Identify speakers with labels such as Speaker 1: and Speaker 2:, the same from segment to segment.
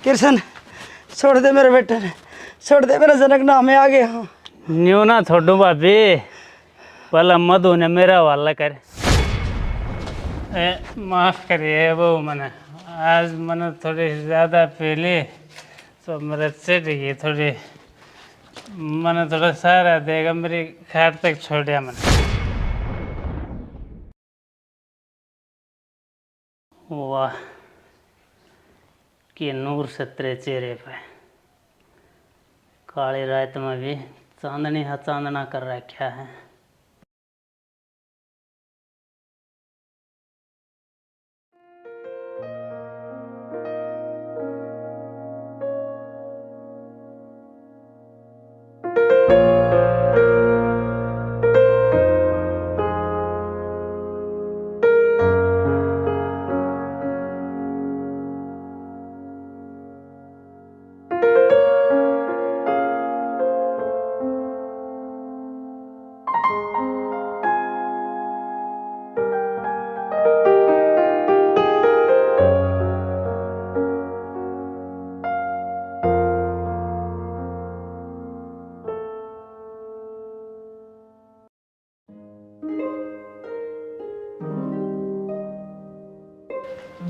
Speaker 1: कृष्ण छोड़ दे मेरे बेटे ने, छोड़ दे, मेरा जनक नाम में आ गया।
Speaker 2: न्यू ना छोड़ू भाभी, भला मधु ने मेरा वाला कर। माफ करिए वो मैंने आज मैंने थोड़ी ज़्यादा पी ली तो मेरे चिढ़ गई थोड़ी, मैंने थोड़ा सारा देगा मेरी खाट तक छोड़ दिया मैंने। वाह कि नूर से तेरे चेहरे पे, काली रात में भी चांदनी हा चांदना कर रखा है।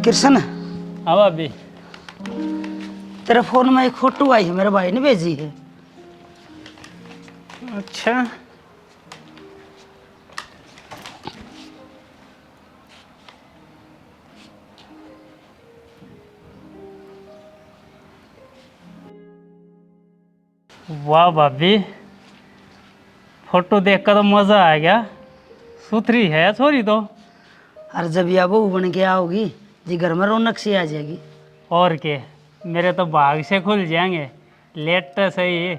Speaker 1: कृष्ण
Speaker 2: हाँ भाभी,
Speaker 1: तेरे फोन में एक फोटो आई है, मेरे भाई ने भेजी है।
Speaker 2: अच्छा वाह भाभी, फोटो देखकर तो मज़ा आ गया। सुथरी है छोरी तो।
Speaker 1: और जब यह बहू बन के आओगी जी घर में रौनक सी आ जाएगी।
Speaker 2: और के मेरे तो भाग से खुल जाएंगे। लेट तो सही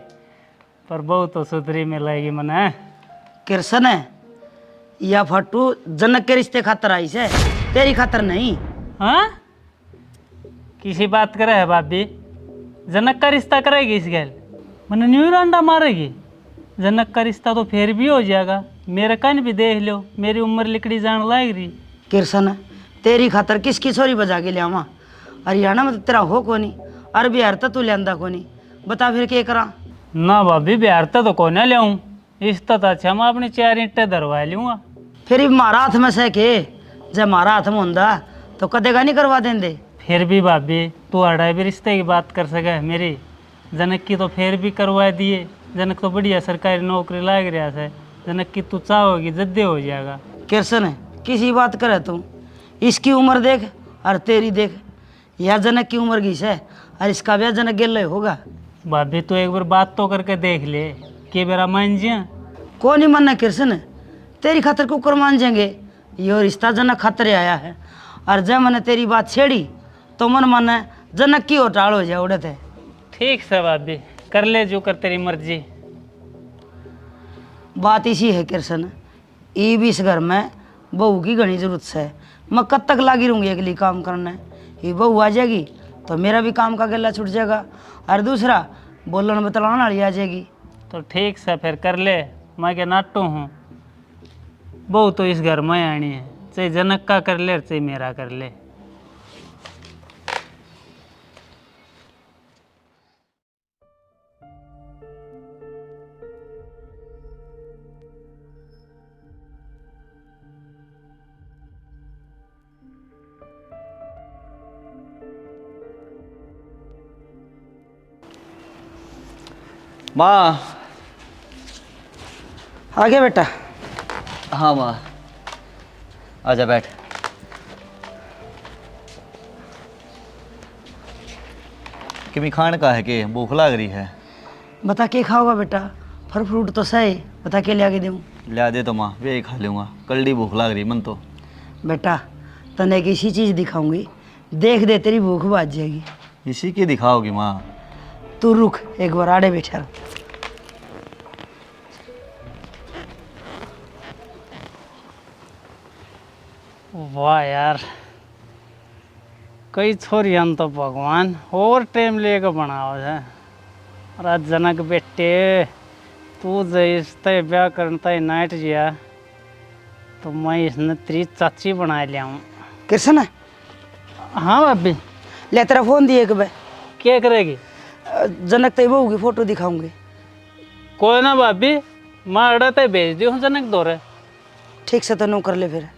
Speaker 2: पर बहुत तो सुथरी मिलेगी मने।
Speaker 1: कृष्ण है यह फोटो जनक के रिश्ते खातर आई से, तेरी खातर नहीं।
Speaker 2: हाँ किसी बात करे है भाभी, जनक का रिश्ता करेगी इस गैल, मैंने न्यू अंडा मारेगी। जनक का रिश्ता तो फिर भी हो जाएगा, मेरे कन भी देख लो, मेरी उम्र लिकड़ी जान लाग रही।
Speaker 1: कृष्ण तेरी खातर किसकी छोरी बजा के लियावा, हरियाणा में तो तेरा हो को नहीं, और बिहार तो तू लियांदा को नहीं, बता फिर के करा।
Speaker 2: ना भाभी बिहार तो को ना लियाऊं, इस तो अच्छा मैं अपनी 4 ईंटें धरवा लूँगा।
Speaker 1: फिर मारा हाथ में से के, जब मारा हाथ में होंदा तो कदेगा नहीं करवा देंदे।
Speaker 2: फिर भी भाभी तू अढ़ाई भी रिश्ते की बात कर सके मेरी, जनक की तो फिर भी करवा दिए। जनक तो बढ़िया सरकारी नौकरी लाग रहा है, जनक की तू चाहोगी जद्दे हो जाएगा।
Speaker 1: कृष्ण किसी बात करे तू, इसकी उम्र देख और तेरी देख, यह जनक की उम्र की है और इसका ब्याह जनक गेल होगा।
Speaker 2: भाभी तू एक बार बात तो करके देख ले कि मेरा मान जिया।
Speaker 1: कौन नहीं मानना कृष्ण, तेरी खातर कुकर मान जाएंगे, यो रिश्ता जनक खातर आया है। और जब मैंने तेरी बात छेड़ी तो मन माना जनक की होटाल हो जाए उड़े थे।
Speaker 2: ठीक है भाभी, कर ले जो कर तेरी मर्जी।
Speaker 1: बात इसी है कृष्ण, ई भी इस घर में बहू की घनी जरूरत है। मैं कब तक लागी रहूँगी अगली काम करने, ये बहू आ जाएगी तो मेरा भी काम का गला छूट जाएगा, और दूसरा बोलन बतलाने वाली आ जाएगी।
Speaker 2: तो ठीक से फिर कर ले, मैं क्या नाटू हूँ। बहू तो इस घर में आनी है, चाहे जनक का कर ले चाहे मेरा कर ले।
Speaker 3: माँ।
Speaker 1: आगे बेटा।
Speaker 3: हाँ माँ, आजा बैठ। किमी खान का है कि भूख लग रही है?
Speaker 1: बता के खाओगा बेटा, फल फ्रूट तो सही, बता के ले आके दूँ।
Speaker 3: लिया दे तो माँ, वे ही खा लूँगा, कल्डी भूख लग रही मन तो।
Speaker 1: बेटा तने एक इसी चीज़ दिखाऊंगी, देख दे तेरी भूख भाज जाएगी।
Speaker 3: इसी की दिखाओगी माँ?
Speaker 1: तू रुक एक बार आड़े बैठा रह।
Speaker 2: वाह यार, कई छोरियां तो भगवान और टाइम लेके बनाओ है। और जनक बेटे तू जैसे ब्याह करता है नाइट जिया तो मैं इसने तेरी चाची बना लिया हूँ।
Speaker 1: कृष्ण
Speaker 2: हाँ भाभी।
Speaker 1: ले तेरा फोन दिए एक बार।
Speaker 2: क्या करेगी?
Speaker 1: जनक ते बहू की फोटो दिखाऊंगी।
Speaker 2: कोई ना भाभी, माँ अड़ा ते भेज दी हूँ जनक दौरे।
Speaker 1: ठीक से तो नो कर ले फिर।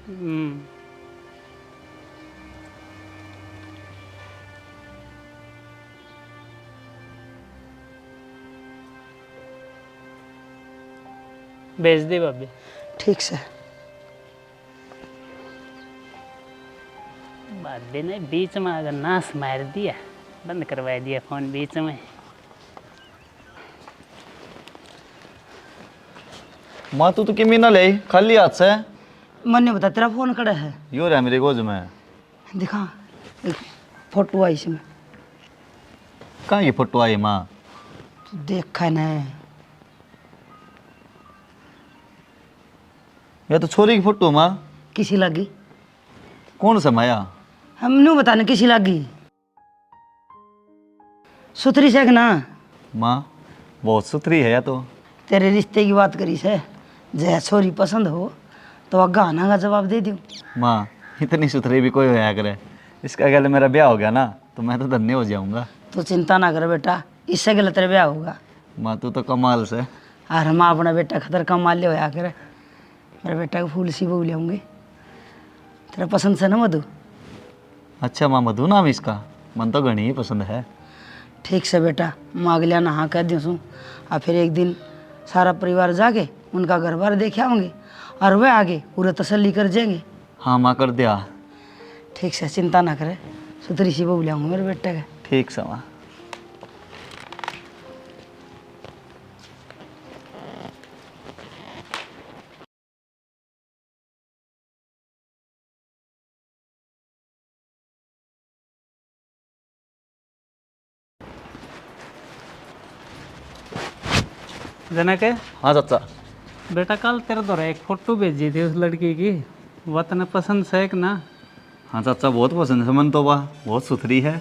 Speaker 2: भेज दी भाभी।
Speaker 1: ठीक से।
Speaker 2: भाभी ने बीच में अगर नाश मार दिया, बंद करवा दिया फोन बीच में।
Speaker 3: माँ तू तो किमी ना ले खाली हाथ से।
Speaker 1: मन ने बता तेरा फोन कड़ा है।
Speaker 3: यो रहा मेरे गोज में।
Speaker 1: दिखा एक फोटो आई इसमें।
Speaker 3: कहाँ ये फोटो आई माँ?
Speaker 1: देखा ना।
Speaker 3: ये तो छोरी की फोटो माँ।
Speaker 1: किसी लगी?
Speaker 3: कौन सा माया?
Speaker 1: हम नु बताने किसी लगी। सुथरी से ना।
Speaker 3: माँ बहुत सुथरी है या तो।
Speaker 1: तेरे रिश्ते की बात करी से, जय छोरी पसंद हो तो वह गाना का जवाब दे दूँ।
Speaker 3: माँ इतनी सुथरी भी कोई होया करे। इसका अगर मेरा ब्याह हो गया ना तो मैं तो धन्य हो जाऊंगा।
Speaker 1: तो चिंता ना कर बेटा, इससे गलत तेरा ब्याह होगा।
Speaker 3: माँ तू तो कमाल से।
Speaker 1: और हम अपना बेटा खतर कम मान ले होया करे। मेरे बेटा को फूल सी बहू लेंगे। तेरा पसंद से ना मधु?
Speaker 3: अच्छा माँ मधु नाम इसका? मन तो घनी ही पसंद है।
Speaker 1: ठीक से बेटा, मांग लिया ना हाँ कह दूँ सू। और फिर एक दिन सारा परिवार जाके उनका घर बार देखे आऊँगे और वह आगे पूरा तसल्ली कर जाएंगे।
Speaker 3: हाँ माँ कर दिया।
Speaker 1: ठीक से, चिंता ना करे, सुथरी सी बहू लाऊंगा मेरे बेटे का।
Speaker 3: ठीक से माँ।
Speaker 2: जनक है
Speaker 3: हाँ चाचा।
Speaker 2: बेटा, कल तेरे द्वारा एक फोटो भेजी थी उस लड़की की, वो तने पसंद है कि ना?
Speaker 3: हाँ चाचा बहुत पसंद है मन तो वाह, बहुत सुथरी है।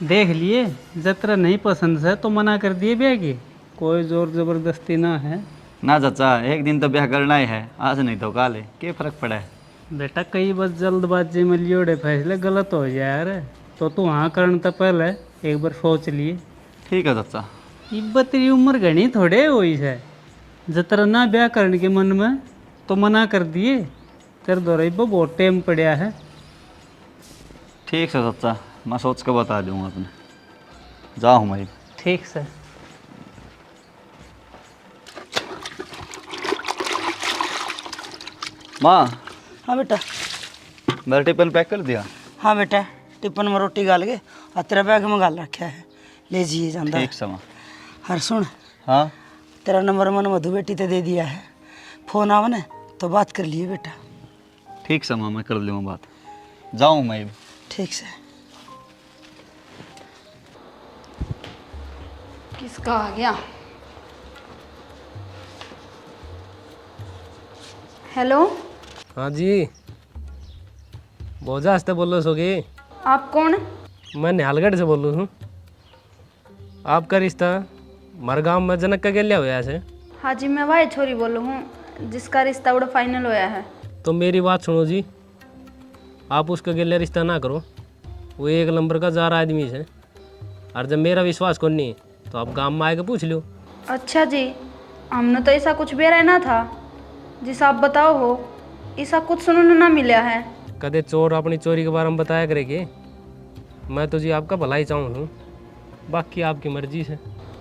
Speaker 2: देख लिए, जब तेरा नहीं पसंद है तो मना कर दिए ब्याह की, कोई जोर जबरदस्ती ना है।
Speaker 3: ना चाचा एक दिन तो ब्याह करना ही है, आज नहीं तो कल है, क्या फर्क पड़ा है।
Speaker 2: बेटा कई बार जल्दबाजी में लियोड़े फैसले गलत हो जाए यार, तो तू हाँ करने तो पहले एक बार सोच लिए।
Speaker 3: ठीक है चाचा।
Speaker 2: इब्बा तेरी उम्र घनी थोड़े हुई है, जतरा ना ब्याह करने के मन में तो मना कर दिए। तेरे द्वारा इब्बा बहुत टाइम पड़ा है।
Speaker 3: ठीक है चाचा, मैं सोच के बता दूंगा अपने। जाऊँ मैं।
Speaker 2: ठीक से।
Speaker 3: माँ
Speaker 1: हाँ बेटा।
Speaker 3: मेरा टिफिन पैक कर दिया?
Speaker 1: हाँ बेटा, टिफिन में रोटी गाल के और तेरा बैग में गाल रखा है, ले जाइए जानदा।
Speaker 3: ठीक से माँ।
Speaker 1: हर सुन,
Speaker 3: हाँ
Speaker 1: तेरा नंबर मैंने मधु बेटी ते दे दिया है, फोन आवे ना तो बात कर लिए बेटा।
Speaker 3: ठीक से माँ, मैं कर लूँगा बात। जाऊँ मैं।
Speaker 1: ठीक से।
Speaker 4: किसका आ गया? हेलो,
Speaker 5: हाँ जी, बोझा हंसते बोल रहे सोगे?
Speaker 4: आप कौन?
Speaker 5: मैं निहालगढ़ से बोल रहा हूँ। आपका रिश्ता हमारे गांव में जनक का गया हुआ है।
Speaker 4: हाँ जी, मैं वही छोरी बोल रहा हूँ जिसका रिश्ता उड़ा फाइनल होया है।
Speaker 5: तो मेरी बात सुनो जी, आप उसका गले रिश्ता ना करो, वो एक नंबर का जार आदमी है। और जब मेरा विश्वास को नहीं तो आप गांव में आके पूछ लो।
Speaker 4: अच्छा जी, हमने तो ऐसा कुछ भी रहना था जिस आप बताओ हो, ऐसा कुछ सुनने ना मिला है।
Speaker 5: कदे चोर अपनी चोरी के बारे में बताया करेगी। मैं तो जी आपका भला ही चाहूँ हूँ, बाकी आपकी मर्जी से।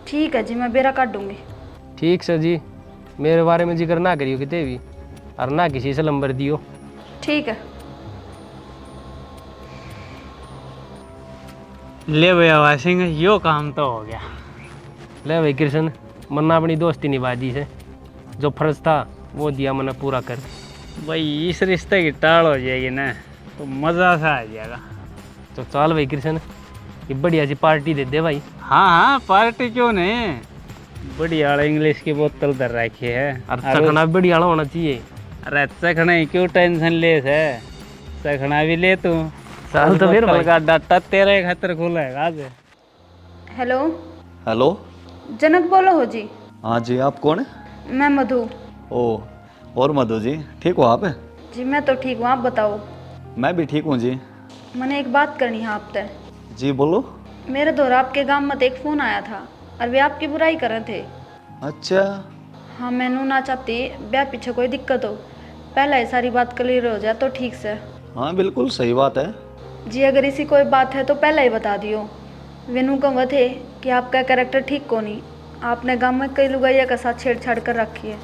Speaker 4: ठीक है जी, मैं बेरा काट दूंगी।
Speaker 5: ठीक से जी, मेरे बारे में जिक्र ना करियो किते भी, और ना किसी से नंबर दियो।
Speaker 4: ठीक है।
Speaker 2: ले भैया वासिंग, यो काम तो हो गया।
Speaker 5: ले भाई कृष्ण, मन्ना अपनी दोस्ती निभा दी से, जो फर्ज था वो दिया मैंने पूरा कर।
Speaker 2: भाई इस रिश्ते की टाल हो जाएगी ना तो मज़ा सा आ जाएगा।
Speaker 5: तो चल भाई कृष्ण, ये बढ़िया सी पार्टी दे दे भाई।
Speaker 2: हाँ हाँ, पार्टी क्यों नहीं, बढ़िया वाला इंग्लिश की बोतल धर रखी है।
Speaker 5: और चखना भी बढ़िया वाला होना चाहिए।
Speaker 2: अरे चखना क्यों टेंशन ले है, चखना भी ले तू।
Speaker 5: चल तो फिर
Speaker 2: बोतल
Speaker 5: भाई।
Speaker 2: का डट्टा तेरे खातिर खुला है आज।
Speaker 4: Hello,
Speaker 3: hello.
Speaker 4: जनक बोलो हो जी?
Speaker 3: हाँ जी, आप कौन है?
Speaker 4: मैं मधु।
Speaker 3: ओ, और मधु जी ठीक हो आप?
Speaker 4: जी मैं तो ठीक हूँ, आप बताओ।
Speaker 3: मैं भी ठीक हूँ जी।
Speaker 4: मैंने एक बात करनी है आपसे।
Speaker 3: जी बोलो।
Speaker 4: मेरे दौरा आपके गांव में एक फ़ोन आया था और वे आपकी बुराई कर रहे थे।
Speaker 3: अच्छा।
Speaker 4: हाँ, मैनू ना चाहती ब्याह पीछे कोई दिक्कत हो, पहले ही सारी बात क्लियर हो जाए तो ठीक से।
Speaker 3: हाँ बिल्कुल सही बात है।
Speaker 4: जी अगर इसी कोई बात है तो पहले ही बता दियो। वेनू कहवा थे कि आपका कैरेक्टर ठीक को नहीं, आपने गांव में कई लुगाइया के साथ छेड़छाड़ कर रखी है।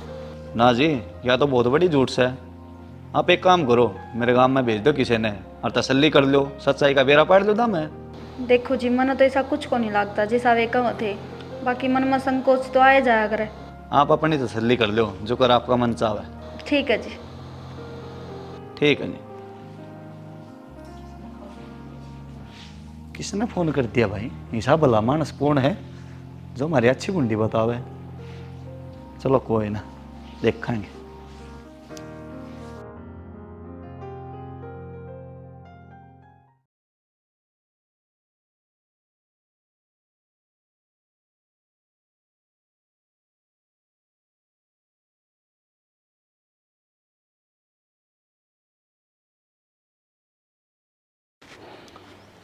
Speaker 3: ना जी, यह तो बहुत बड़ी झूठ है। आप एक काम करो, मेरे गांव में भेज दो किसी ने और तसल्ली कर लो, सच्चाई का बेड़ा पार लो मैं।
Speaker 4: देखो जी, मन तो ऐसा कुछ को नहीं लगता जैसा वे कहवा थे, बाकी मन में संकोच तो आए जाया करे।
Speaker 3: आप अपनी तसल्ली कर लो, जो कर आपका मन चाहे।
Speaker 4: ठीक है जी।
Speaker 3: ठीक है जी। किसने फोन कर दिया भाई? ऐसा भला मानस कौन है जो हमारी अच्छी कुंडी बतावे? चलो कोई ना, देखेंगे।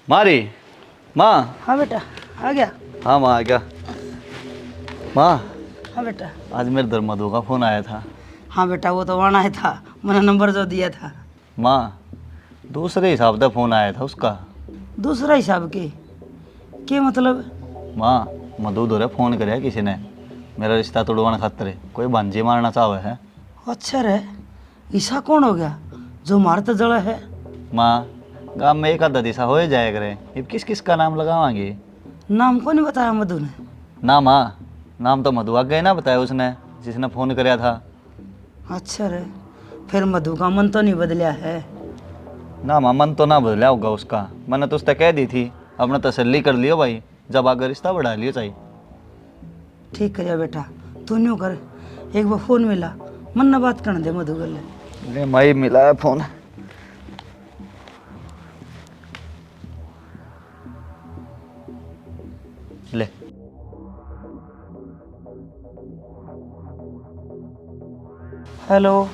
Speaker 3: मारी माँ।
Speaker 1: हाँ बेटा आ गया।
Speaker 3: हाँ माँ आ गया। माँ,
Speaker 1: हाँ बेटा।
Speaker 3: आज मेरे दर मधु का फोन आया था।
Speaker 1: हाँ बेटा, वो तो वहाँ आया था, मैंने नंबर जो दिया था।
Speaker 3: माँ, दूसरे हिसाब का फोन आया था उसका।
Speaker 1: दूसरा हिसाब के मतलब?
Speaker 3: माँ, मधु दौरे फोन कराया किसी ने, मेरा रिश्ता तोड़वाने खातिर कोई भांजी मारना चाहे है।
Speaker 1: अच्छा रे, ऐसा कौन हो गया जो मारते जड़ा है?
Speaker 3: माँ, गाँव में एक आधा दिशा हो जाया करे, अब किस किस का नाम लगावांगे?
Speaker 1: नाम को नहीं बताया मधु ने?
Speaker 3: ना माँ, नाम तो मधु आगे ना बताया उसने जिसने फ़ोन कराया था।
Speaker 1: अच्छा रे, फिर मधु का मन तो नहीं बदला है?
Speaker 3: ना माँ, मन तो ना बदला होगा उसका। मैंने तो उससे कह दी थी, अपना तसल्ली कर लियो भाई, जब आगे रिश्ता बढ़ा लियो चाहिए।
Speaker 1: ठीक है बेटा, तू न्यू कर, एक बार फोन मिला, मन ना बात करने दे मधु गले।
Speaker 3: ले माई, मिला है फोन। ले।
Speaker 1: हेलो।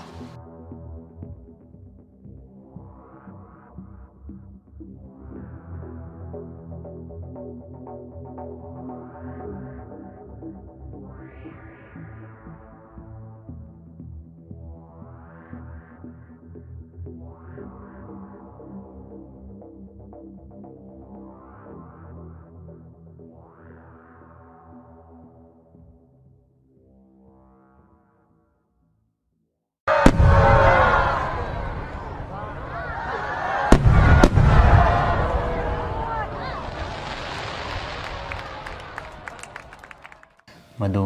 Speaker 3: मधु,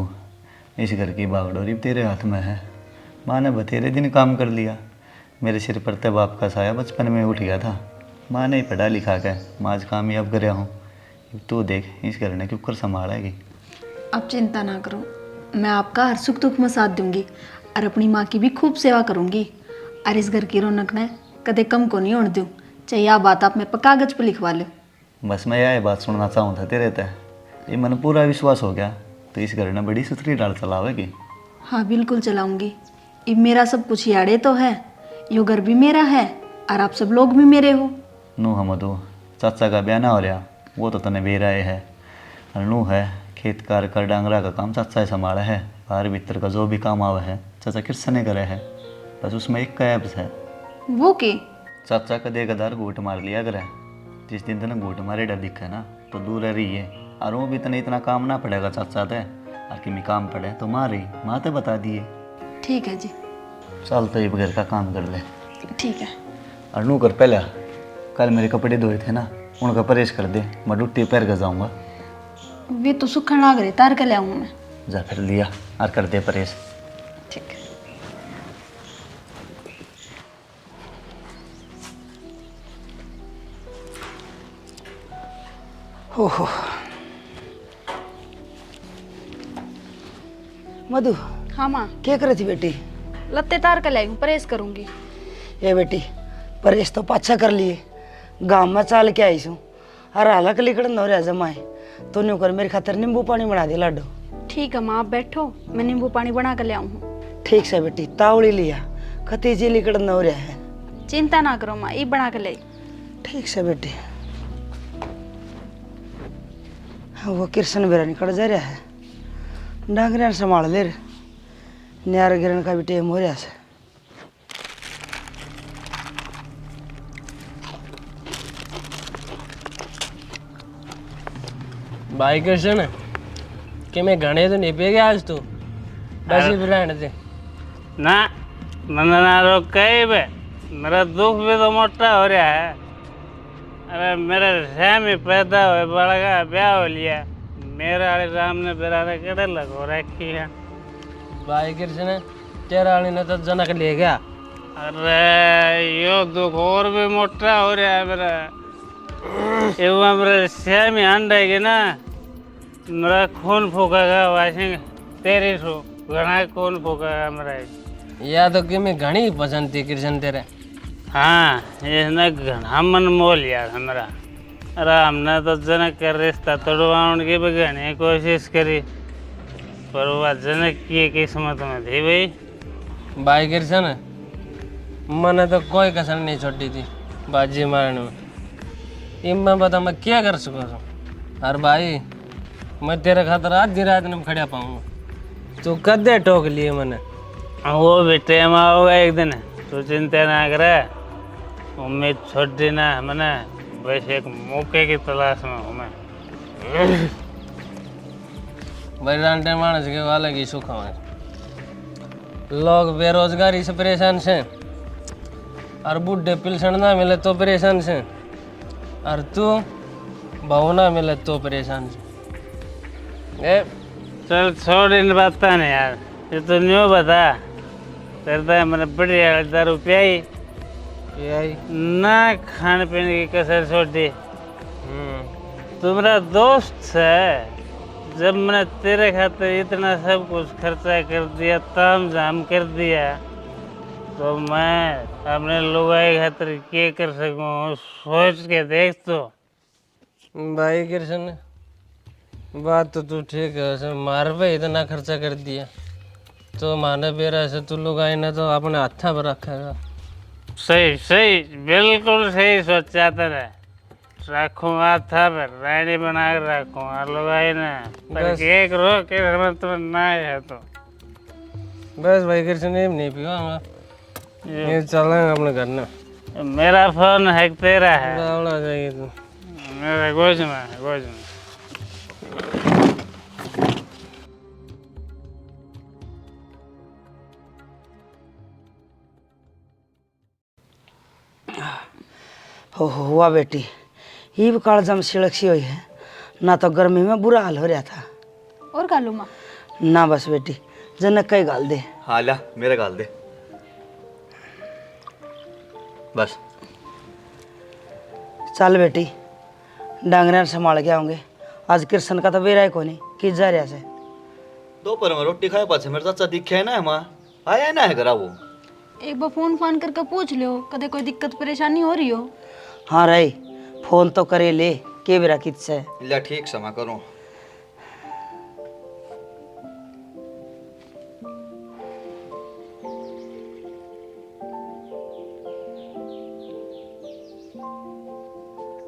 Speaker 3: इस घर की बागडोरी तेरे हाथ में है। माँ ने बतेरे दिन काम कर लिया, मेरे सिर पर ते बाप का साया बचपन में उठ गया था। माँ ने पढ़ा लिखा के मैं आज कामयाब कर रहा हूँ। तू देख, इस घर ने क्यों कर संभालेगी।
Speaker 6: आप चिंता ना करो, मैं आपका हर सुख दुख में साथ दूंगी और अपनी माँ की भी खूब सेवा करूंगी। और इस घर की रौनक ने कदे कम को नहीं होने दूँ, चाहे यह बात आप मैं कागज पर लिखवा लो।
Speaker 3: बस मैं यह बात सुनना चाहूँ था तेरे ते, ये मन पूरा विश्वास हो गया तो इस घर ने बड़ी सुथरी डाल चलावेगी।
Speaker 6: हाँ बिल्कुल चलाऊंगी। अब मेरा सब कुछ याड़े तो है, यो घर भी मेरा है और आप सब लोग भी मेरे हो।
Speaker 3: नू है मधु, चाचा का ब्याह ना हो रहा, वो तो तने बेराए है। और नू है, खेत कार कर डांगरा का काम चाचा ही संभाला है। बाहर भीतर का जो भी काम आवा है चाचा किरसे ने करे है। बस उसमें एक का ऐप्स है।
Speaker 6: वो के?
Speaker 3: चाचा का देगादार घूट मार लिया करे। जिस दिन तने घूट मारे डर दिखे ना तो दूर रही है। और वो भी तने इतना काम ना पड़ेगा चाचा ते, और कि मैं काम पड़े तो मारी माँ ते बता दिए।
Speaker 6: ठीक है जी।
Speaker 3: चल तो ये घर का काम कर ले।
Speaker 6: ठीक है।
Speaker 3: और नू कर, पहले कल मेरे कपड़े धोए थे ना, उनका परहेज कर दे, मैं डुट्टी पैर कर जाऊँगा।
Speaker 6: वे तो सुखन लाग रहे, तार कर ले आऊँगा मैं।
Speaker 3: जा फिर लिया और कर दे परहेज।
Speaker 6: ठीक है।
Speaker 1: ओहो मधु,
Speaker 4: हाँ माँ,
Speaker 1: क्या कर रही थी बेटी?
Speaker 4: लत्ते तार कर लाई हूँ, परहेज करूँगी।
Speaker 1: ए बेटी, परहेज तो पाछा कर लिए, गाँव में चाल के आई हूँ और हालक लिकड़ न रहा जमाए तो न्यू कर मेरी खातर नींबू पानी बना दे लाडो।
Speaker 4: ठीक है माँ, आप बैठो, मैं नींबू पानी बना कर ले आऊँ हूँ।
Speaker 1: ठीक से बेटी, तावड़ी लिया, खतीजी लिकड़ न रहा है।
Speaker 4: चिंता ना करो माँ, ये बना कर ले।
Speaker 1: ठीक से बेटी। वो कृष्ण बेरा निकल जा रहा है, डांगरिया संभाल ले रे, न्यार गिरन का भी टेम हो रहा है।
Speaker 5: भाई कृष्ण कि मैं घने तो नहीं पे गया आज तू बस ही रहने दे।
Speaker 2: ना मैंने ना रोक कहीं बे, मेरा दुख भी तो मोटा हो रहा है। अरे मेरे श्याम ही पैदा हुए, बड़ा का ब्याह हो लिया, मेरा वाले राम ने बेरा ने कड़े लगो रखी है।
Speaker 5: भाई कृष्ण तेरा वाली ने तो जनक ले गया।
Speaker 2: अरे यो दुख और भी मोटा हो रहा है मेरा। ये वो मेरे श्याम ही अंडेगी ना, मेरा खून फूकेगा वाशिंग तेरी सो घना खून फूकेगा मेरा।
Speaker 5: या तो कि मैं घनी पसंद थी कृष्ण तेरे।
Speaker 2: हाँ इसने घना मन मोह लिया था मेरा। अरे हमने तो जनक का रिश्ता तोड़वाने की भी घनी कोशिश करी, पर वह जनक की किस्मत में थी भाई।
Speaker 5: भाई कृष्ण मैंने तो कोई कसर नहीं छोड़ी थी बाजी मारने में। इनमें बता मैं क्या कर सकूँ। अरे भाई मैं तेरे खातर आधी रात में खड़ा पाऊंगा। तू कदे टोक लिए मैंने।
Speaker 2: वो भी टाइम आओगा एक दिन, तू चिंता ना करे, उम्मीद छोड़ ना मैंने, बस एक मौके की तलाश में हूँ मैं।
Speaker 5: भाई रांटे मानस के वाले की सुख है। लोग बेरोजगारी से परेशान से, और बूढ़े पिलसन ना मिले तो परेशान से, और तू बहू ना मिले तो परेशान से। ए
Speaker 2: चल छोड़ इन बातें ने यार, ये तो न्यू बता करता है मैंने बढ़िया दारू पियाई
Speaker 5: यही
Speaker 2: ना, खाने पीने की कसर छोड़ी। तू मेरा दोस्त है, जब मैंने तेरे खातिर इतना सब कुछ खर्चा कर दिया, ताम झाम कर दिया, तो मैं अपने लुगाई खातिर क्या कर सकूँ सोच के देख। तो
Speaker 5: भाई कृष्ण बात तो तू ठीक है, ऐसे मार पे इतना खर्चा कर दिया तो माने बेरा से तू लोग आए ना तो अपने हाथा पर रखेगा।
Speaker 2: सही सही बिल्कुल सही सोचा तेरे, रखूँगा था पर रानी बना कर रखूँगा लुगाई ना, पर
Speaker 5: बस।
Speaker 2: एक रो के समझ तो ना है तो
Speaker 5: बस भाई कृष्ण ये नहीं पियो हम ये चलेंगे अपने घर ना।
Speaker 2: मेरा फोन है कि तेरा है?
Speaker 5: रावड़ा जाएगी तू।
Speaker 2: मेरा गोज में है, गोज में।
Speaker 1: हो हुआ बेटी, ये भी कालजाम सिड़क सी हुई है ना, तो गर्मी में बुरा हाल हो रहा था
Speaker 6: और खा लूँ माँ।
Speaker 1: ना। बस बेटी जनक का ही गाल दे।
Speaker 3: हाँ ला मेरा गाल दे बस।
Speaker 1: चल बेटी डांगरिया संभाल के आऊँगे, आज कृष्ण का तो बेरा है कोनी कि जा रहा से।
Speaker 3: दोपहर में रोटी खाए पाछे मेरा चाचा दिखे है ना, माँ आया है ना है घरा वो।
Speaker 6: एक बार फोन फान करके पूछ लो कदे कोई दिक्कत परेशानी हो रही हो।
Speaker 1: हाँ रही फोन तो करे ले के बेरा किस है।
Speaker 3: ला ठीक समा करो।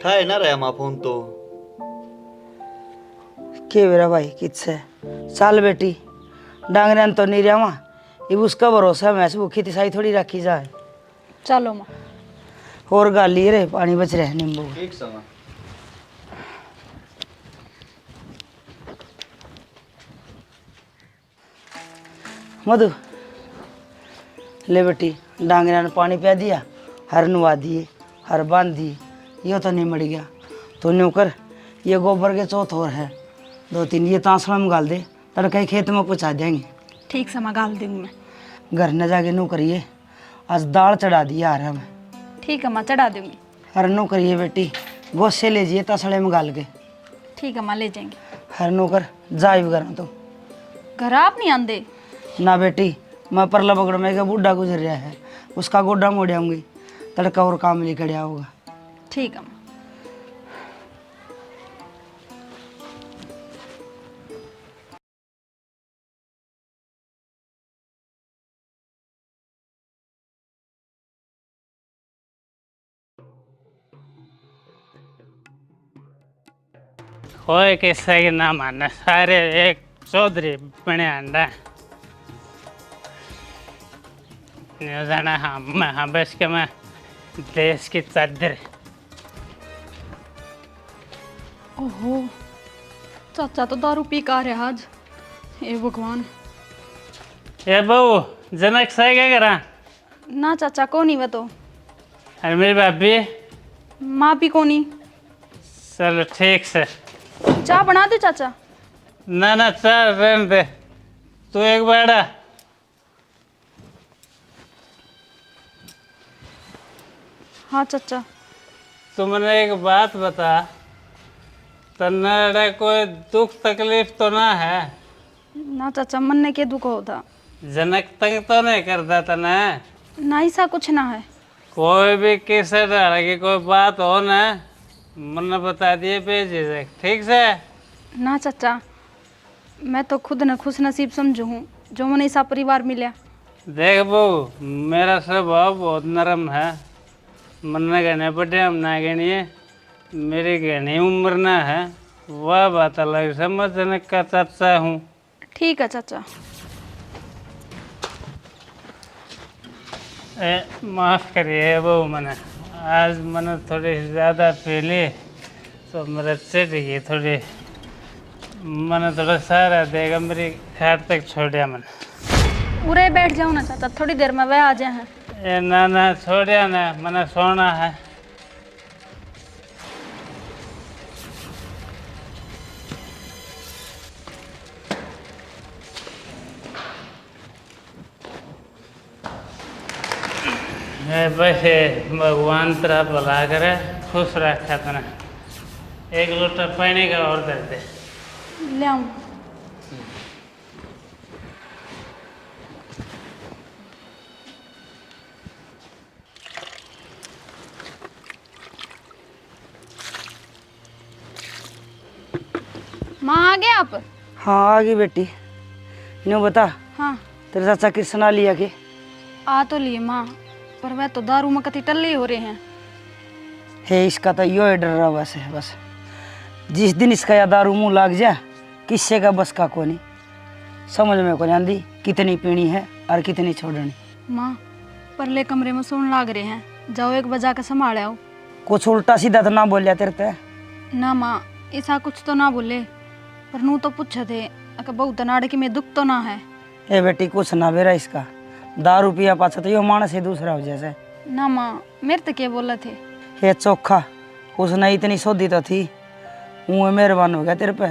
Speaker 3: ठाए ना रहा माँ फोन तो।
Speaker 1: के बेरा भाई किस है। चल बेटी डांगरिया तो नहीं रहा, ये उसका भरोसा मैं भूखी तिसाई थोड़ी रखी जाए।
Speaker 6: चलो माँ।
Speaker 1: और गाल लिए रे पानी बच रहे नींबू।
Speaker 3: ठीक समा।
Speaker 1: मधु ले बेटी डांगरिया ने पानी पिया दिया, हर नुआ दिए, हर बांध दिए, यो तो नहीं मर गया तो न्यू कर, ये गोबर के चौथ और है, 2-3 ये तांसड़ा में गाल दे, तड़का ही खेत में पहुँचा देंगे।
Speaker 6: ठीक से गाल दूंगी मैं।
Speaker 1: घर न जाके नू करिए, आज दाल चढ़ा दिया हर में।
Speaker 6: ठीक है माँ चढ़ा दूंगी।
Speaker 1: हर नू करिए बेटी, गोसे ले जाइए तसड़े में गाल के।
Speaker 6: ठीक है माँ ले जाएंगे।
Speaker 1: हर नू कर जाए भी घर तो
Speaker 6: घर आप नहीं आंदे।
Speaker 1: ना बेटी, मैं परला बगड़ में एक बूढ़ा गुजर रहा है, उसका गोड्डा मोड़ियाऊंगी, तड़का और काम लिखड़िया होगा।
Speaker 6: ठीक है माँ।
Speaker 2: कोई किस्से की ना माने, सारे एक चौधरी बने अंडा नहीं जाना। हम बस के मैं देश की चादर।
Speaker 6: ओहो, चाचा तो दारू पी का रहे आज। हे भगवान।
Speaker 2: ये बहू जनक सही क्या करा?
Speaker 6: ना चाचा को नहीं वो तो।
Speaker 2: अरे मेरी भाभी।
Speaker 6: माँ भी को नहीं।
Speaker 2: चलो ठीक से।
Speaker 6: चाय बना दे चाचा।
Speaker 2: ना ना चल रहने दे, तू एक बैठा।
Speaker 6: हाँ चाचा।
Speaker 2: तू मैंने एक बात बता, तन्ने कोई दुख तकलीफ तो ना है?
Speaker 6: ना चाचा, मन ने के दुख होता।
Speaker 2: जनक तंग तो नहीं करता तने?
Speaker 6: ना ऐसा कुछ ना है।
Speaker 2: कोई भी किसे डर की कोई बात हो ना, मन बता दिए भेजे से, ठीक से?
Speaker 6: ना चाचा, मैं तो खुद न खुश नसीब समझू हूँ जो मैंने ऐसा परिवार मिला।
Speaker 2: देख बहू, मेरा स्वभाव बहुत नरम है। मन गहने पड़े हम ना गहनिए, मेरी गहनी उम्र ना है, वह बात अलग। समझ जनक का चाचा हूँ।
Speaker 6: ठीक है चाचा।
Speaker 2: माफ़ करिए बहू, मैंने आज मैंने थोड़ी ज़्यादा पी ली तो मेरा चिट गई थोड़ी। मैंने थोड़ा सारा देगा मेरी खाट तक छोड़िया मैंने।
Speaker 6: उरे बैठ जाओ ना चाचा, थोड़ी देर में वह आ जाए हैं।
Speaker 2: ए ना ना छोड़िया ना, मैंने सोना है। बस भगवान तेरा भला करे, खुश रखा तना। एक लोटा पानी का और दे दे।
Speaker 6: ले आऊँ। माँ आ गए आप?
Speaker 1: हाँ आ गई बेटी। न्यू बता,
Speaker 6: हाँ
Speaker 1: तेरे चाचा किसना लिया के?
Speaker 6: आ तो लिए माँ, पर वह तो दारू में कति टल्ले हो रहे हैं।
Speaker 1: है इसका तो यो डर रहा बस है बस। जिस दिन इसका या दारू मुँह लाग जा, किससे का बस का कोनी। समझ में को नहीं आंदी कितनी पीनी है और कितनी छोड़नी।
Speaker 6: माँ, परले कमरे में सोन लाग रहे हैं, जाओ एक बजा के संभाल आओ।
Speaker 1: कुछ उल्टा सीधा तो ना बोलिया तेरे ते?
Speaker 6: ना माँ, ऐसा कुछ तो ना बोले, पर नू तो पूछे थे अगर बहुत नाड़की में दुख तो ना है।
Speaker 1: ए बेटी कुछ ना बेरा इसका, दारू पिया पाछा तो यो मानस ही दूसरा हो जैसे।
Speaker 6: ना माँ, मेरे तो क्या बोला थे।
Speaker 1: हे चोखा, उसने इतनी सोधी तो थी, मुँह मेहरबान हो गया तेरे पे।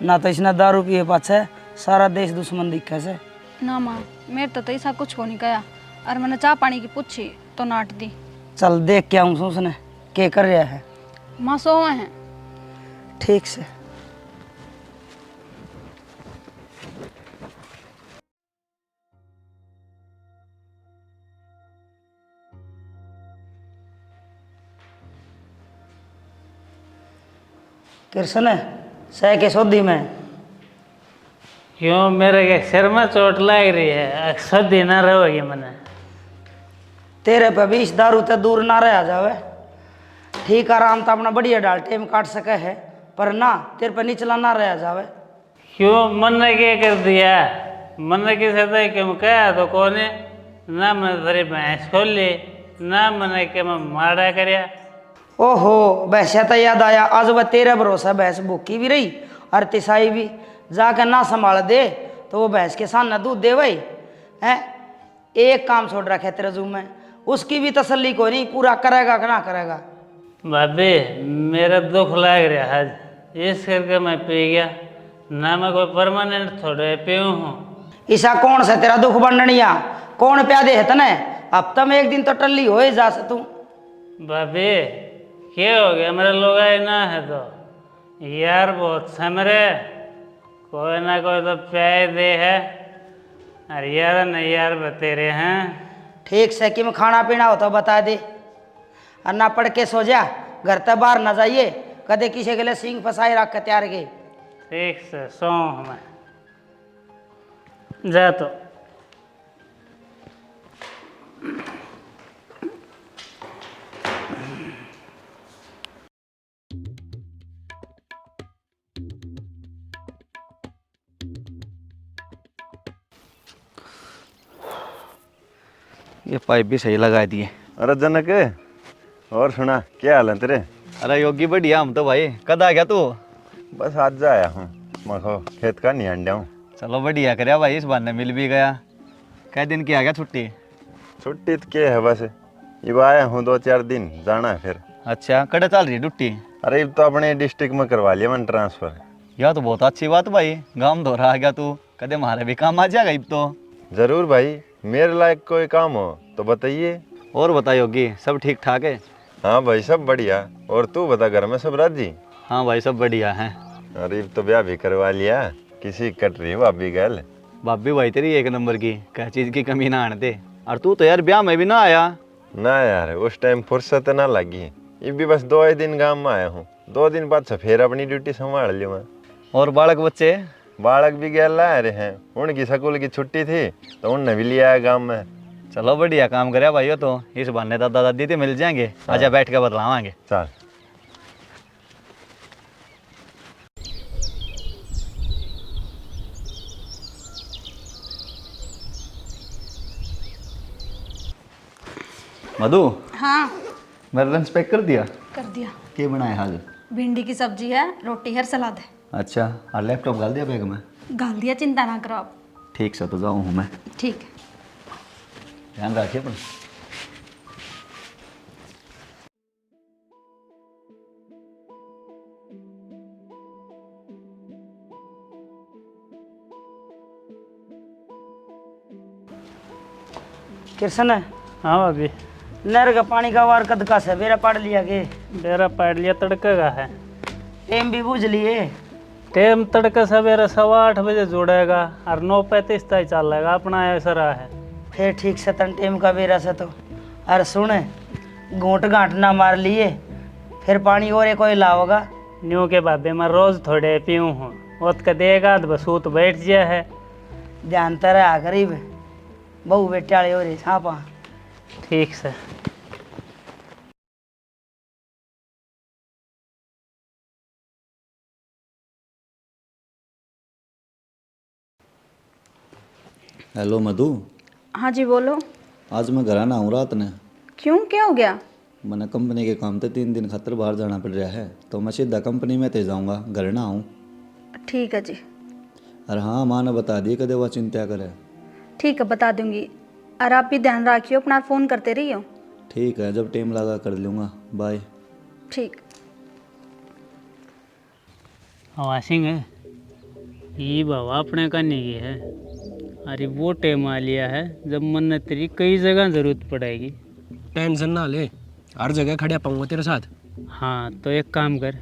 Speaker 1: ना तो इसने दारू पिए पाछे सारा देश दुश्मन दिखे से।
Speaker 6: ना माँ, मेरे तो ऐसा कुछ को नहीं कहा, और मैंने चाय पानी की पूछी तो नाट दी।
Speaker 1: चल देख के आऊँ उसने क्या कर रहा है।
Speaker 6: माँ सोए हैं।
Speaker 1: ठीक से। कृष्ण सह के सोधी में
Speaker 2: क्यों मेरे के सिर में चोट लग रही है? अक्सर दिन रहोगी मैंने।
Speaker 1: तेरे पे भी इस दारू ते दूर ना रहा जावे। ठीक आराम तो अपना बढ़िया डाल टेम काट सके है, पर ना तेरे पे निचला ना रहा जावे।
Speaker 2: क्यों मन ने क्या कर दिया? मन ने किसे तो क्यों कहा तो कोने ना, मैं तेरी भैंस खोल ली ना, मैंने क्या मैं मारा करया।
Speaker 1: ओहो वैसे तो याद आया, आज वह तेरा भरोसा भैंस भूखी भी रही और तिसाई भी। जाकर ना संभाल दे तो वो भैंस के सामने दूध दे वही है। एक काम छोड़ रखे तेरे जू में, उसकी भी तसल्ली को नहीं, पूरा करेगा कि ना करेगा।
Speaker 2: भाभी मेरा दुख लग रहा है आज, इस करके मैं पी गया ना। मैं कोई परमानेंट थोड़े पीऊँ हूँ।
Speaker 1: ईसा कौन सा तेरा दुख बंडनिया, कौन प्यादे है तने? अब तम एक दिन तो टल्ली हो ही जा तू।
Speaker 2: भाभी क्या हो गया? मेरे लोग आए ना है तो यार बहुत समरे, कोई ना कोई तो प्यार दे है। अरे यार नहीं यार बतेरे हैं।
Speaker 1: ठीक से कि में खाना पीना हो तो बता दे, और ना पढ़ के सो जा। घर तक बाहर ना जाइए, कदे किसी के लिए सींग फसाए रख के तैयार गए।
Speaker 2: ठीक से सो मैं जा तो।
Speaker 3: ये पाइप भी सही लगा दिए।
Speaker 7: अरे जनक, और सुना, क्या हाल है तेरे?
Speaker 3: अरे योगी बढ़िया, हम तो भाई। कद आ गया तू?
Speaker 7: बस आज आया हूँ, मैं खेत का नहीं अंडा हूँ।
Speaker 3: चलो बढ़िया करे भाई, इस बहाने मिल भी गया। कै दिन की आ गया छुट्टी?
Speaker 7: छुट्टी तो क्या है, बस अब आया हूँ 2-4 दिन, जाना है फिर।
Speaker 3: अच्छा, कड़े चल रही है ड्यूटी?
Speaker 7: अरे अब तो अपने डिस्ट्रिक्ट में करवा लिया मैंने ट्रांसफ़र।
Speaker 3: यह तो बहुत अच्छी बात भाई, गाँव दौरा आ गया तू, कदे हमारे भी काम आ जाएगा अब तो।
Speaker 7: ज़रूर भाई, मेरे लायक कोई काम हो तो बताइए।
Speaker 3: और बता योगी, सब ठीक ठाक है?
Speaker 7: हाँ भाई, सब बढ़िया। और तू बता, घर में सब राजी?
Speaker 3: हाँ भाई, सब बढ़िया हैं।
Speaker 7: अरे अब तो ब्याह भी करवा लिया, किसी कट रही हो भाभी गल।
Speaker 3: भाभी भाई तेरी एक नंबर की, क्या चीज़ की कमी ना आने दे। और तू तो यार ब्याह में भी ना आया।
Speaker 7: ना यार, उस टाइम फुर्सत ना लगी। ये भी बस 2 ही दिन गांव में आया हूँ, 2 दिन बाद से फिर अपनी ड्यूटी संभाल लूँगा।
Speaker 3: और बालक बच्चे?
Speaker 7: बालक भी गैल ला रहे हैं, उनकी स्कूल की छुट्टी थी तो उनने भी लिया है गाँव में।
Speaker 3: चलो बढ़िया काम करे भाई, हो तो इस बहाने दादा दादी तो मिल जाएंगे। आजा बैठ के बतलावांगे।
Speaker 7: चल।
Speaker 3: मधु,
Speaker 6: हाँ,
Speaker 3: मेरा लंच पैक कर दिया?
Speaker 6: कर दिया।
Speaker 3: क्या बनाया आज?
Speaker 6: भिंडी की सब्जी है, रोटी है, सलाद है।
Speaker 3: अच्छा, और लैपटॉप डाल दिया बैग में?
Speaker 6: गाल दिया, चिंता ना करो आप।
Speaker 3: ठीक से तो जाऊँ हूँ मैं।
Speaker 6: ठीक है।
Speaker 3: ध्यान रखिए अपन।
Speaker 1: कृष्ण,
Speaker 2: हाँ भाभी।
Speaker 1: नहर का पानी का वार कद का से बेरा पाड़ लिया के?
Speaker 2: बेरा पाड़ लिया, तड़के का है।
Speaker 1: टेम भी बूझ लिए?
Speaker 2: टाइम तड़के सवेरे 8:15 बजे जुड़ेगा और 9:35 तक चलेगा, अपना ऐसा रहा है।
Speaker 1: फिर ठीक से तन टेम का बेरा से तो। अरे सुन, घूंट घाट ना मार लिए, फिर पानी और कोई लाओगा?
Speaker 2: न्यू के भाभी मैं रोज थोड़े पीऊँ हूँ, ओत का देगा तो बसूत बैठ गया है।
Speaker 1: ध्यान तरह गरीब बहु बेटाले हो रे छापा।
Speaker 2: ठीक से।
Speaker 3: हेलो मधु।
Speaker 4: हाँ जी, बोलो।
Speaker 3: आज मैं घर आना हूँ रात ने।
Speaker 4: क्यों, क्या हो गया?
Speaker 3: मैंने कंपनी के काम थे, 3 दिन खातर बाहर जाना पड़ रहा है, तो मैं सीधा कंपनी में ते जाऊँगा, घर ना आऊँ।
Speaker 4: ठीक है जी।
Speaker 3: अरे हाँ, माँ ने बता दिए कदे वह चिंता करे।
Speaker 4: ठीक है, बता दूंगी। और आप भी ध्यान रखियो, अपना फ़ोन करते रहियो।
Speaker 3: ठीक है, जब टाइम लगा कर लूँगा। बाय।
Speaker 4: ठीक।
Speaker 2: हवा सिंह है ये बाबा अपने का नहीं है। अरे वो टाइम आ लिया है जब मन तेरी कई जगह ज़रूरत पड़ेगी।
Speaker 5: टेंशन ना ले, हर जगह खड़ा पाऊंगा तेरे साथ।
Speaker 2: हाँ तो एक काम कर,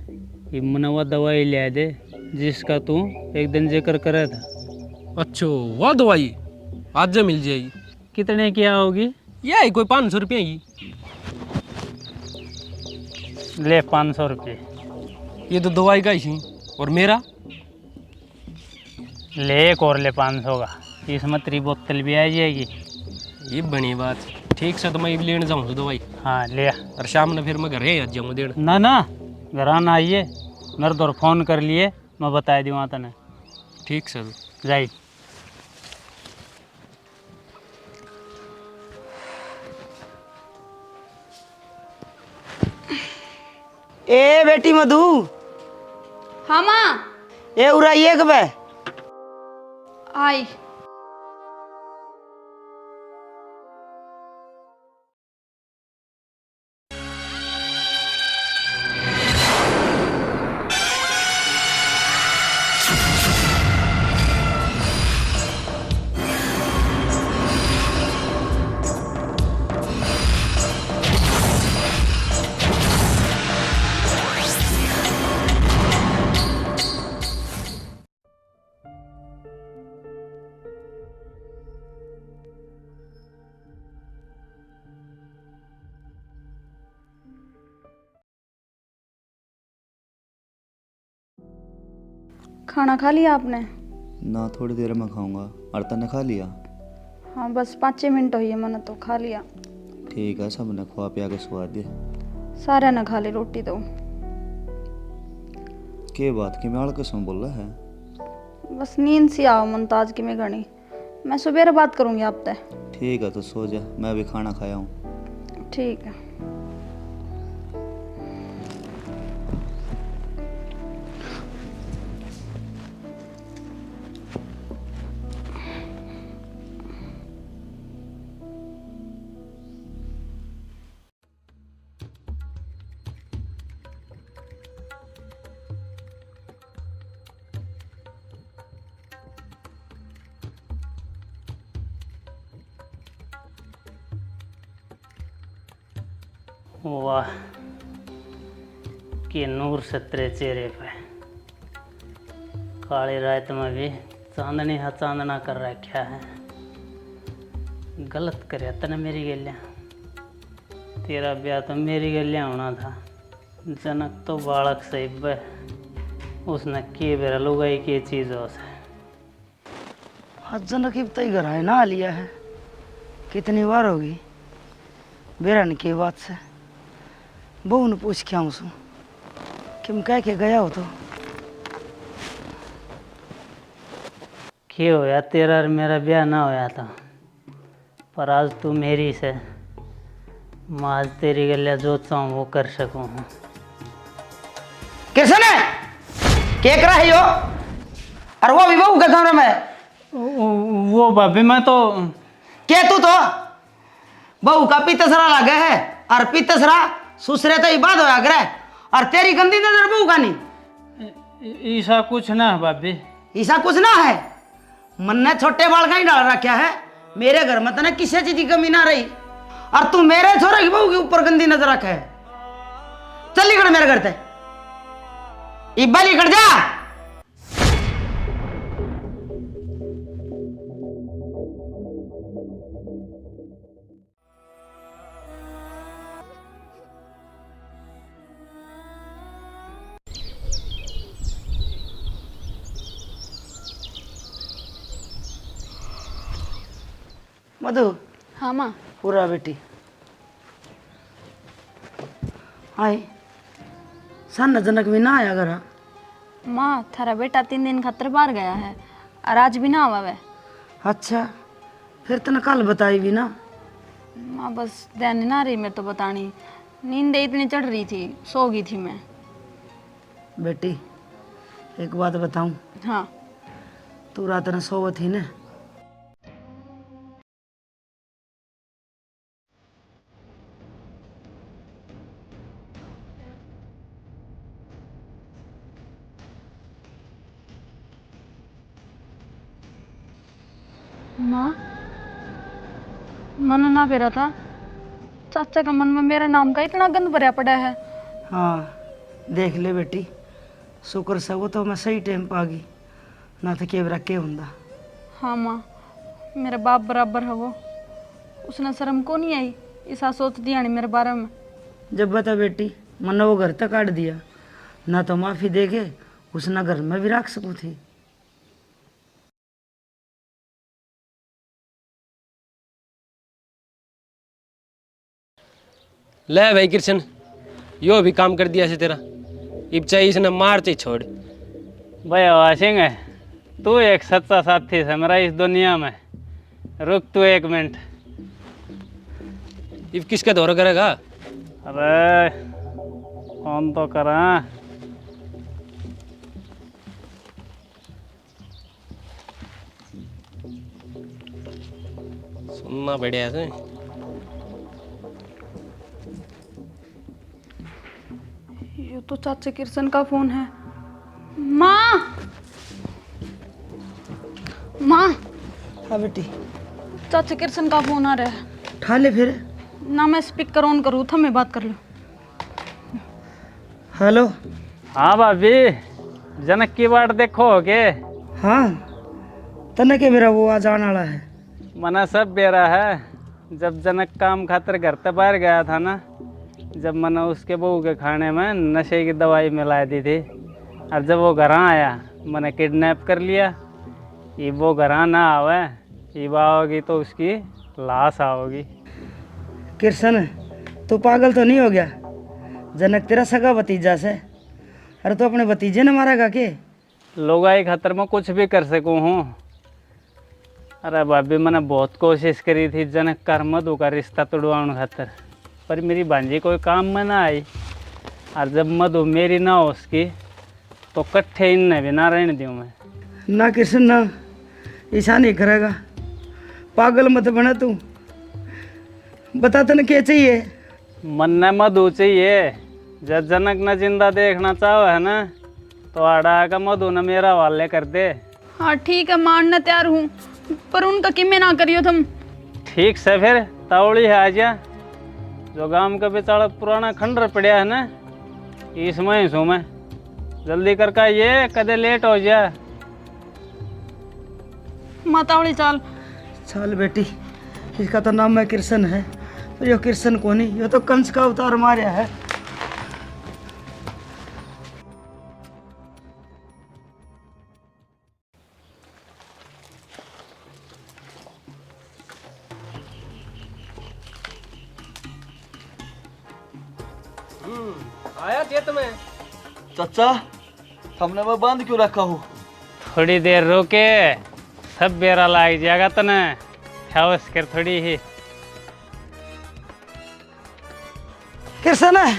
Speaker 2: ये मनवा दवाई ले दे जिसका तू एक दिन जिक्र करा था।
Speaker 5: अच्छा, वह दवाई आज जो मिल जाएगी?
Speaker 2: कितने की होगी?
Speaker 5: यही कोई 500 रुपये की।
Speaker 2: ले 500 रुपये।
Speaker 5: ये तो दवाई का ही, और मेरा?
Speaker 2: ले एक और ले 500 का, इसमें तेरी बोतल भी आ जाएगी।
Speaker 5: ये बनी बात। ठीक से, तो मैं लेने जाऊँ दवाई।
Speaker 2: हाँ ले आ।
Speaker 5: और शाम ने फिर मैं घर ही आ जाऊँगा देने।
Speaker 2: ना ना, घर आना आइए, मेरे दौर फोन कर लिए, मैं बता दूँ तने।
Speaker 5: ठीक से
Speaker 2: जाई।
Speaker 1: ए बेटी मधु,
Speaker 4: हाँ माँ।
Speaker 1: ए उड़ाइए कब?
Speaker 4: आई। खाना खा लिया आपने?
Speaker 3: ना, थोड़ी देर में खाऊंगा। और तने खा लिया?
Speaker 4: हाँ, बस 5 मिनट हुई है, मैंने तो खा लिया।
Speaker 3: ठीक है, सब ने खुआ पिया के सुवा दिए।
Speaker 4: सारे ने खा ली रोटी तो।
Speaker 3: के बात की मैं कसम बोल रहा है?
Speaker 4: बस नींद सी आओ मुमताज की मैं घनी। मैं सुबह बात करूँगी आप तय।
Speaker 3: ठीक है तो सो जा, मैं अभी खाना खाया हूँ।
Speaker 4: ठीक है।
Speaker 2: वाह, कि नूर से तेरे चेहरे पे, काली रात में भी चांदनी हा चांदना कर रखा है। गलत करे तने मेरी गलियाँ, तेरा ब्याह तो मेरी गलियाँ होना था। जनक तो बालक सही है, उसने के बेरा लुगाई की चीज़ हो से।
Speaker 1: जनक की तय घर है ना लिया है, कितनी बार होगी बेरन की बात से। बहू ने पूछ के आऊँ सू कि कह के गया हो तो
Speaker 2: के होया तेरा और मेरा ब्याह ना होया था, पर आज तू मेरी से, मैं आज तेरी गलिया जो चाहूँ वो कर सकूँ हूँ।
Speaker 1: किसने क्या करा है यो? और वो भी बहू के कमरे में।
Speaker 2: वो भाभी मैं तो
Speaker 1: क्या तू तो बहू का पितसरा लगे है, और पितसरा सुसरे तो इबाद होया करे, और तेरी गंदी नजर बहू का नहीं।
Speaker 2: ऐसा कुछ ना है भाभी।
Speaker 1: ऐसा कुछ ना है, मन ने छोटे बाल का ही डाल रखा है। मेरे घर में तो किसी चीज की कमी ना रही, और तू मेरे छोरे की बहू के ऊपर गंदी नजर रखे है। चल निकल मेरे घर से, इब्बा निकल जा। मधु,
Speaker 4: हाँ माँ।
Speaker 1: पूरा बेटी आई सन जनक भी ना आया घर।
Speaker 4: माँ थारा बेटा 3 दिन खातर बाहर गया है, और आज भी ना आवा वह।
Speaker 1: अच्छा, फिर तने कल बताई भी ना।
Speaker 4: माँ बस ध्यान नहीं ना रही मैं तो बतानी, नींद इतनी चढ़ रही थी, सो गई थी मैं।
Speaker 1: बेटी एक बात बताऊं,
Speaker 4: हाँ।
Speaker 1: तू रात न सोव थी ना,
Speaker 4: माँ मन ना फेरा था, चाचा का मन में मेरे नाम का इतना गंद भरा पड़ा है।
Speaker 1: हाँ देख ले बेटी, शुक्र से वो तो मैं सही टाइम पा गई, ना तो केवरा के हुंदा।
Speaker 4: हाँ माँ, मेरा बाप बराबर है वो, उसने शर्म को नहीं आई ऐसा सोच दिया नहीं मेरे बारे में।
Speaker 1: जब बता बेटी, मन वो घर तक काट दिया, ना तो माफी देके उसने घर में भी रख सकू थी।
Speaker 5: ले भाई कृष्ण, यो भी काम कर दिया से तेरा, इब चाहिए इसने मारते ही छोड़।
Speaker 2: भाई वाशिंग है, तू एक सच्चा साथी है मेरा इस दुनिया में। रुक तू 1 मिनट।
Speaker 5: इब किसका दौरा करेगा?
Speaker 2: अरे कौन तो करा।
Speaker 5: सुनना बढ़िया से।
Speaker 4: ये तो चाचा किशन का फोन है। माँ, माँ,
Speaker 1: हाँ बेटी,
Speaker 4: चाचा किशन का फोन आ रहा है।
Speaker 1: उठा ले फिर।
Speaker 4: ना मैं स्पीकर ऑन करूँ था, मैं बात कर लूँ।
Speaker 1: हेलो।
Speaker 2: हाँ भाभी, जनक की बाट देखो हो के।
Speaker 1: हाँ तने के मेरा वो आ जाने वाला है।
Speaker 2: मना सब बेरा है। जब जनक काम खातर घर से बाहर गया था ना, जब मैंने उसके बहू के खाने में नशे की दवाई मिला दी थी, और जब वो घर आया मैंने किडनैप कर लिया। ये वो घर ना आवे, ये आओगी तो उसकी लाश आओगी।
Speaker 1: कृष्ण तू पागल तो नहीं हो गया? जनक तेरा सगा भतीजा से, अरे तो अपने भतीजे ने मारेगा के?
Speaker 2: लोगाई खतर में कुछ भी कर सकूँ हूँ। अरे भाभी मैंने बहुत कोशिश करी थी जनक कर मधु का रिश्ता तोड़वाने खातर, पर मेरी भांजी कोई काम में ना आई। और जब मधु मेरी ना हो उसकी तो कट्ठे इनने भी ना रहने दूँ मैं।
Speaker 1: ना कृष्ण ना, ऐसा नहीं करेगा। पागल मत बना तू। बता तने क्या चाहिए?
Speaker 2: मन ने मधु चाहिए। जब जनक न जिंदा देखना चाहो है ना तो आड़ा का मधु न मेरा वाले कर दे।
Speaker 4: हाँ ठीक है, मानना तैयार हूँ, पर उनका किम्मे ना करियो तुम।
Speaker 2: ठीक से फिर तावड़ी है आजा। जो गांव का बेचारा पुराना खंडर पड़ा है ना, इसमें ही सो मैं। जल्दी करके ये कदे लेट हो जाए।
Speaker 4: मातावली चाल।
Speaker 1: चल बेटी, इसका तो नाम है कृष्ण है, तो यो कृष्ण को नहीं, यो तो कंस का अवतार मारा है।
Speaker 5: आया चेत में।
Speaker 3: चाचा हमने मैं बांध क्यों रखा हूँ?
Speaker 2: थोड़ी देर रोके, सब बेरा लाग जाएगा तने। हवस कर थोड़ी ही।
Speaker 1: कृष्ण है,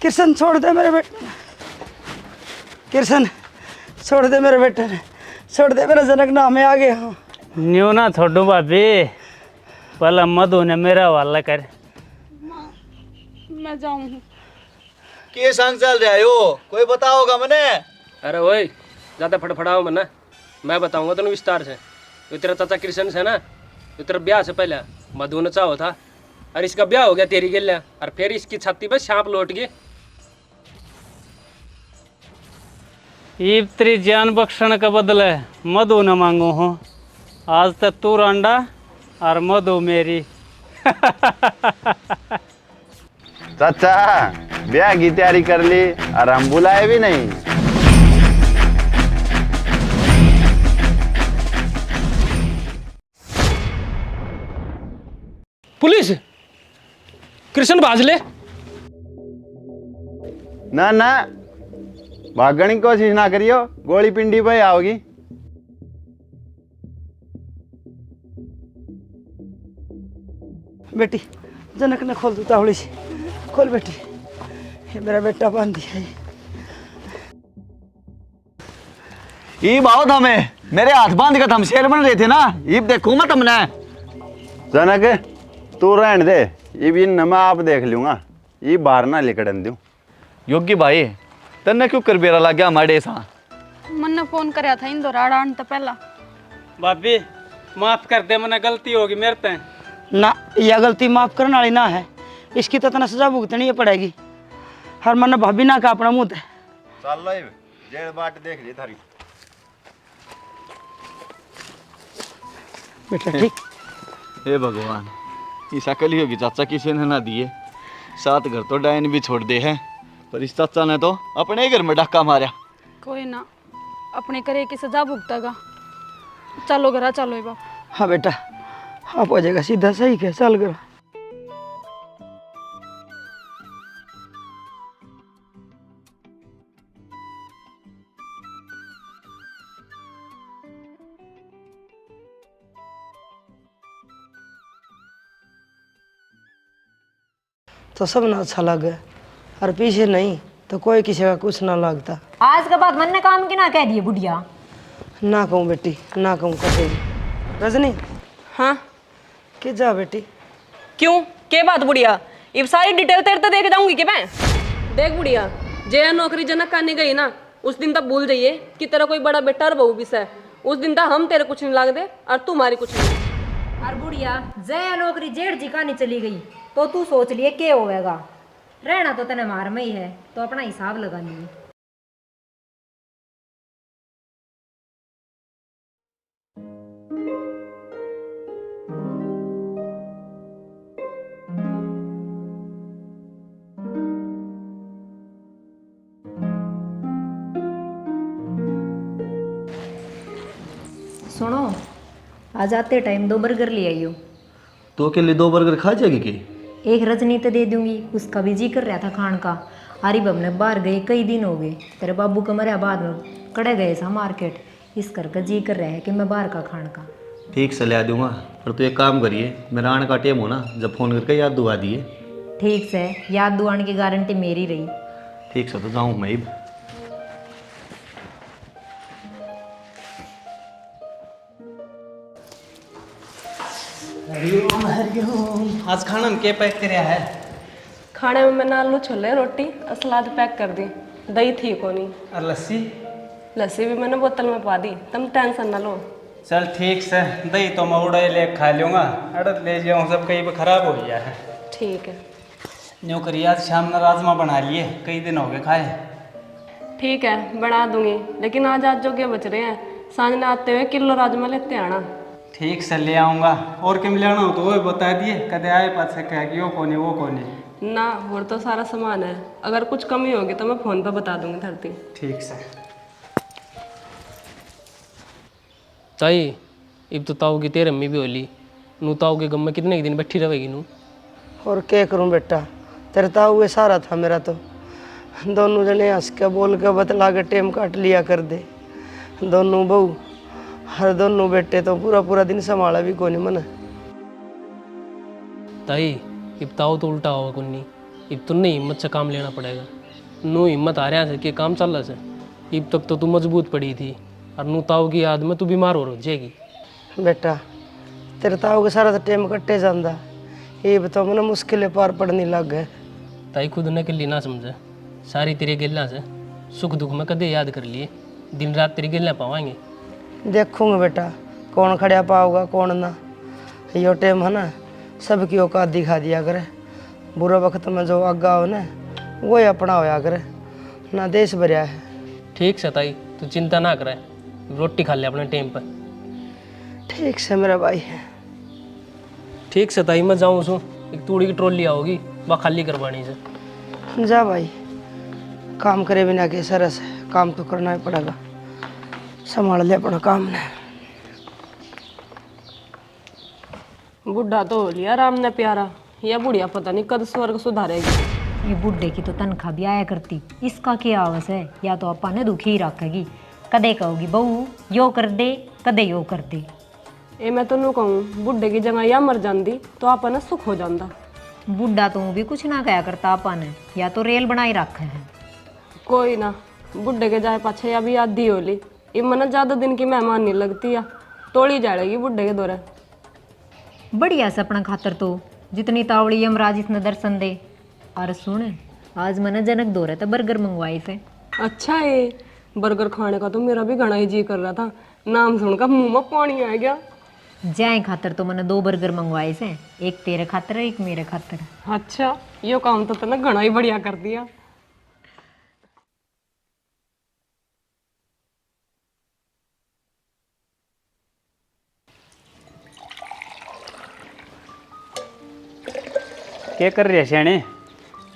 Speaker 1: कृष्ण छोड़ दे मेरे बेटे। कृष्ण छोड़ दे मेरे बेटे ने, छोड़ दे मेरा जनक नाम में आ गया हूँ।
Speaker 2: न्यू ना छोड़ू भाभी, पहले मधु ने मेरा वाला कर।
Speaker 4: मैं जाऊँ।
Speaker 3: के संग चल रहा है हो? कोई बताओगा मैंने?
Speaker 5: अरे ओए ज़्यादा फटफड़ाओ मत ना, मैं बताऊंगा तेन विस्तार से। जो तेरा चाचा कृष्ण से ना, जो तेरा ब्याह से पहले मधु ने चाहो था, और इसका ब्याह हो गया तेरी गिल्ला, और फिर इसकी छाती पर सांप लौट गए।
Speaker 2: ईब तेरी जान बख्शण का बदले मधु न मांगू हूँ। आज तक तू रांडा और मधु मेरी।
Speaker 7: चाचा ब्याह की तैयारी कर ली और हम बुलाए भी नहीं।
Speaker 5: पुलिस कृष्ण भाज ले।
Speaker 7: ना ना, भागने की कोशिश ना करियो, गोली पिंडी पे आओगी।
Speaker 1: बेटी जनक ने खोल दो तावड़ी से, खोल बेटी। ये मेरा बेटा बांध दिया है।
Speaker 3: ये बहुत हमें मेरे हाथ बांध कर हम शेर बन रहे थे ना, ये देखो मत हमने।
Speaker 7: जनक तू रहने दे, ये भी मैं आप देख लूंगा, ये बाहर ना लेकर दूं।
Speaker 3: योगी भाई तन्ने क्यों कर बेरा लग गया हमारे सा?
Speaker 4: मन ने फोन कराया था इन दौरान आने तो पहला।
Speaker 2: भाभी माफ कर दे, मैंने गलती होगी मेरे पे।
Speaker 1: ना, यह गलती माफ करने वाली ना है, इसकी तो तना सजा भुगतनी ही पड़ेगी। हर मन भाभी ना का अपना मुंह है।
Speaker 7: चल लो जेल बाट देख ली थारी।
Speaker 1: बेटा ठीक।
Speaker 3: हे भगवान, इस अकल ही होगी चाचा किसी ने ना दिए। 7 घर तो डायन भी छोड़ दे है, पर इस चाचा ने तो अपने ही घर में डाका मारा।
Speaker 4: कोई ना, अपने करे की सजा भुगतेगा। चलो घरा चलो ये बाप।
Speaker 1: हाँ बेटा, आप हो जाएगा सीधा, सही है, चल कर। तो सब ना अच्छा लगे, और पीछे नहीं तो कोई किसी का कुछ ना लगता।
Speaker 8: आज के बाद मन ने काम की ना कह दिए बुढ़िया।
Speaker 1: ना कहूँ बेटी, ना कहूँ कभी। रजनी
Speaker 9: हाँ
Speaker 1: के जा बेटी।
Speaker 9: क्यों, के बात बुढ़िया? ये सारी डिटेल तेरे तो देख जाऊंगी कि मैं। देख बुढ़िया, जे नौकरी जनक करने गई ना, उस दिन तक भूल जाइए कि तेरा कोई बड़ा बेटा और बहू भी है। उस दिन तक हम तेरे कुछ नहीं लाग दे और तुम्हारी कुछ नहीं।
Speaker 8: और बुढ़िया जया नौकरी जेठ जी का नहीं चली गई तो तू सोच लिए क्या होएगा। रहना तो तेने मार में ही है, तो अपना हिसाब लगा लिए। सुनो, आज आते टाइम 2 बर्गर ले आइयो।
Speaker 3: तो के लिए 2 बर्गर खा जाएगी कि?
Speaker 8: एक रजनी तो दे दूंगी, उसका भी जी कर रहा था खान का। आरिफ हमने बाहर गए कई दिन हो गए, तेरे बाबू का मरिया बाद में कड़े गए सा मार्केट, इस करके जी कर रहा है कि मैं बाहर का खान का।
Speaker 3: ठीक से ला दूंगा, पर तू एक काम करिए, मेरा आने का टाइम हो ना, जब फ़ोन करके याद दुआ दिए।
Speaker 8: ठीक से याद दुआने की गारंटी मेरी रही।
Speaker 3: ठीक से, तो जाऊँ मैं अब।
Speaker 2: हरिओम हरिओम। आज खाना में क्या पैक कराया है?
Speaker 9: खाने में मैंने आलू छोले रोटी और सलाद पैक कर दी। दही थी को नहीं।
Speaker 2: और लस्सी?
Speaker 9: लस्सी भी मैंने बोतल में पा दी, तुम टेंशन ना लो।
Speaker 2: चल ठीक से, दही तो मैं उड़ा ले खा लूँगा, अड़द ले जाऊँ, सब कहीं पर खराब हो गया है।
Speaker 9: ठीक है।
Speaker 2: न्यू करिए, आज शाम में राजमा बना लिए, कई दिन हो गए खाए।
Speaker 9: ठीक है, बना दूंगी, लेकिन आज जो के बच रहे हैं, सांझ में आते हुए किलो राजमा लेते आना।
Speaker 2: ठीक से ले आऊँगा, और क्या लेना हो तो वो बता दिए, कदे आए पास से कह कि वो कौन है वो कौन है।
Speaker 9: ना, और तो सारा सामान है, अगर कुछ कमी होगी तो मैं फ़ोन पर बता दूंगी धरती।
Speaker 2: ठीक से।
Speaker 5: चाहिए अब तो ताऊ की तेरे अम्मी भी होली, नू ताऊ के गम में कितने ही दिन बैठी रहेगी नू।
Speaker 1: और क्या करूं बेटा, तेरे ताऊ हुए सारा था मेरा, तो दोनों जने हंस के बोल के बतला के टेम काट लिया कर दे। दोनों बहू हर दोनों बेटे तो पूरा पूरा दिन संभाला भी कोनी मन।
Speaker 5: ताई अब ताऊ तो उल्टा होगा कुन्नी, अब तुमने हिम्मत से काम लेना पड़ेगा। नू हिम्मत आ रहा है कि काम चल रहा है, अब तक तो तू मजबूत पड़ी थी, और नू ताऊ की याद में तू बीमार हो जाएगी।
Speaker 1: बेटा तेरे ताऊ के सारा तो टेम कट्टे जाता, ये बताओ मैंने मुश्किलें पार पड़ने लग गए।
Speaker 5: ताई खुद ने के लिए ना समझे, सारी तेरी गिल्ला से सुख दुख में कदे याद कर लिए, दिन रात तेरी गिल्ला पावाएंगे।
Speaker 1: देखूंगा बेटा कौन खड़ा पाओगा कौन ना, यो टेम है ना सबकी औकात दिखा दिया करे। बुरा वक्त में जो आगा हो ना वही अपना होया करे, ना देश भरिया है।
Speaker 5: ठीक से ताई, तू चिंता ना करे, रोटी खा ले अपने टाइम पर।
Speaker 1: ठीक से मेरा भाई।
Speaker 5: ठीक से ताई, मैं जाऊँ सो, एक तूड़ी की ट्रॉली आओगी, वह खाली करवानी से।
Speaker 1: जा भाई, काम करे बिना के सरस है, काम तो करना ही पड़ेगा, संभाल ले अपना काम ने।
Speaker 9: बुढ़ा तो हो लिया राम ने प्यारा, या बुढ़िया पता नहीं कद स्वर्ग सुधारेगी।
Speaker 8: ये बुढ़े की तो तनख्वाह भी आया करती, इसका क्या आवस है, या तो अपा ने दुखी ही रखेगी। कदे कहोगी बहू यो कर दे, कदे यो कर दे।
Speaker 9: ए मैं तो नू कहूँ बुढ़े की जगह या मर जाती तो आपा ने सुख हो जाता।
Speaker 8: बुढ़ा तो भी कुछ ना कहा करता आपा ने, या तो रेल बनाई रखे है।
Speaker 9: कोई ना, बुढ़े के जाए पाछे अभी आधी होली, ये मन ज़्यादा दिन की मेहमान नहीं लगती या तोड़ी जाएगी बुढ़े के दौरे।
Speaker 8: बढ़िया से अपना खातर तो जितनी तावड़ी यमराज इसने दर्शन दे। और सुन, आज मैंने जनक दौरे तो बर्गर मंगवाई से।
Speaker 9: अच्छा है, बर्गर खाने का तो मेरा भी घना ही जी कर रहा था, नाम सुनकर मुंह में पानी आ गया।
Speaker 8: जाए खातर तो मैंने 2 बर्गर मंगवाए से, एक तेरे खातर एक मेरे खातर।
Speaker 9: अच्छा, यो काम तो तूने घना ही बढ़िया कर दिया।
Speaker 2: क्या कर रही है सियाने?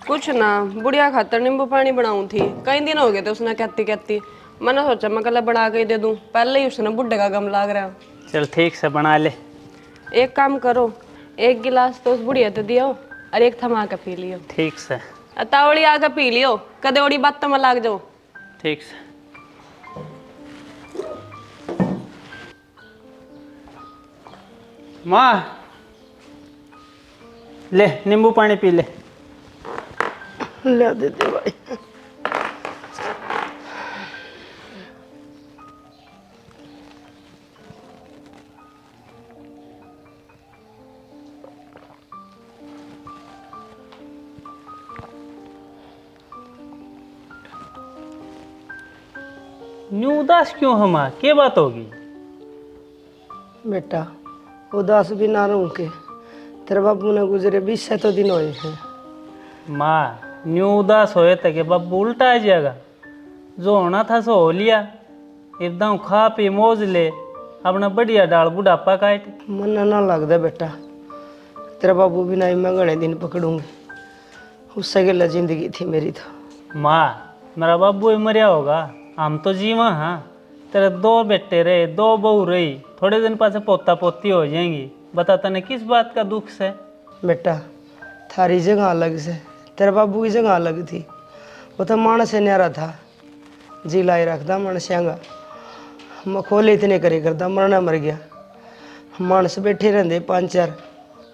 Speaker 9: कुछ ना, बुढ़िया खातर नींबू पानी बनाऊं थी, कई दिन हो गए थे उसने कहती कहती, मैंने सोचा मैं कल बना के दे दूं, पहले ही उसने बुढ़े का गम लाग रहा।
Speaker 2: चल ठीक से बना ले।
Speaker 9: एक काम करो, एक गिलास तो उस बुढ़िया तो दियो और एक थमा के पी लियो।
Speaker 2: ठीक से।
Speaker 9: तावड़ी आके पी लियो, कदे ओड़ी बात तो मैं लाग जाओ।
Speaker 2: ठीक से। माँ ले नींबू पानी पी ले।
Speaker 1: ले दे दे भाई।
Speaker 2: न्यू उदास क्यों हम? क्या बात होगी?
Speaker 1: बेटा उदास भी ना रहूं के, तेरे बाबू ने गुजरे 20 तो दिन हुए हैं।
Speaker 2: माँ न्यू उदास होए थे कि बाबू उल्टा आ जाएगा, जो होना था सो हो लिया, एकदम खा पी मौज ले, अपना बढ़िया डाल बुढ़ापा काट।
Speaker 1: मन ना लगता बेटा, तेरा बाबू भी नहीं मैं घने दिन पकड़ूंगी, उससे गला जिंदगी थी मेरी तो।
Speaker 2: माँ मेरा बाबू ही मरिया होगा, हम तो जीवा हाँ, तेरे 2 बेटे रहे, 2 बहू रही, थोड़े दिन पास पोता पोती हो जाएंगी, बता तने किस बात का दुख से?
Speaker 1: बेटा थारी जगह अलग से, तेरे बाबू की जगह अलग थी, वो तो मानस से न्यारा था, जी लाई रखता मनस्यांगा, मखोले इतने करे करता, मरना मर गया, मानस बैठे रहते 5-4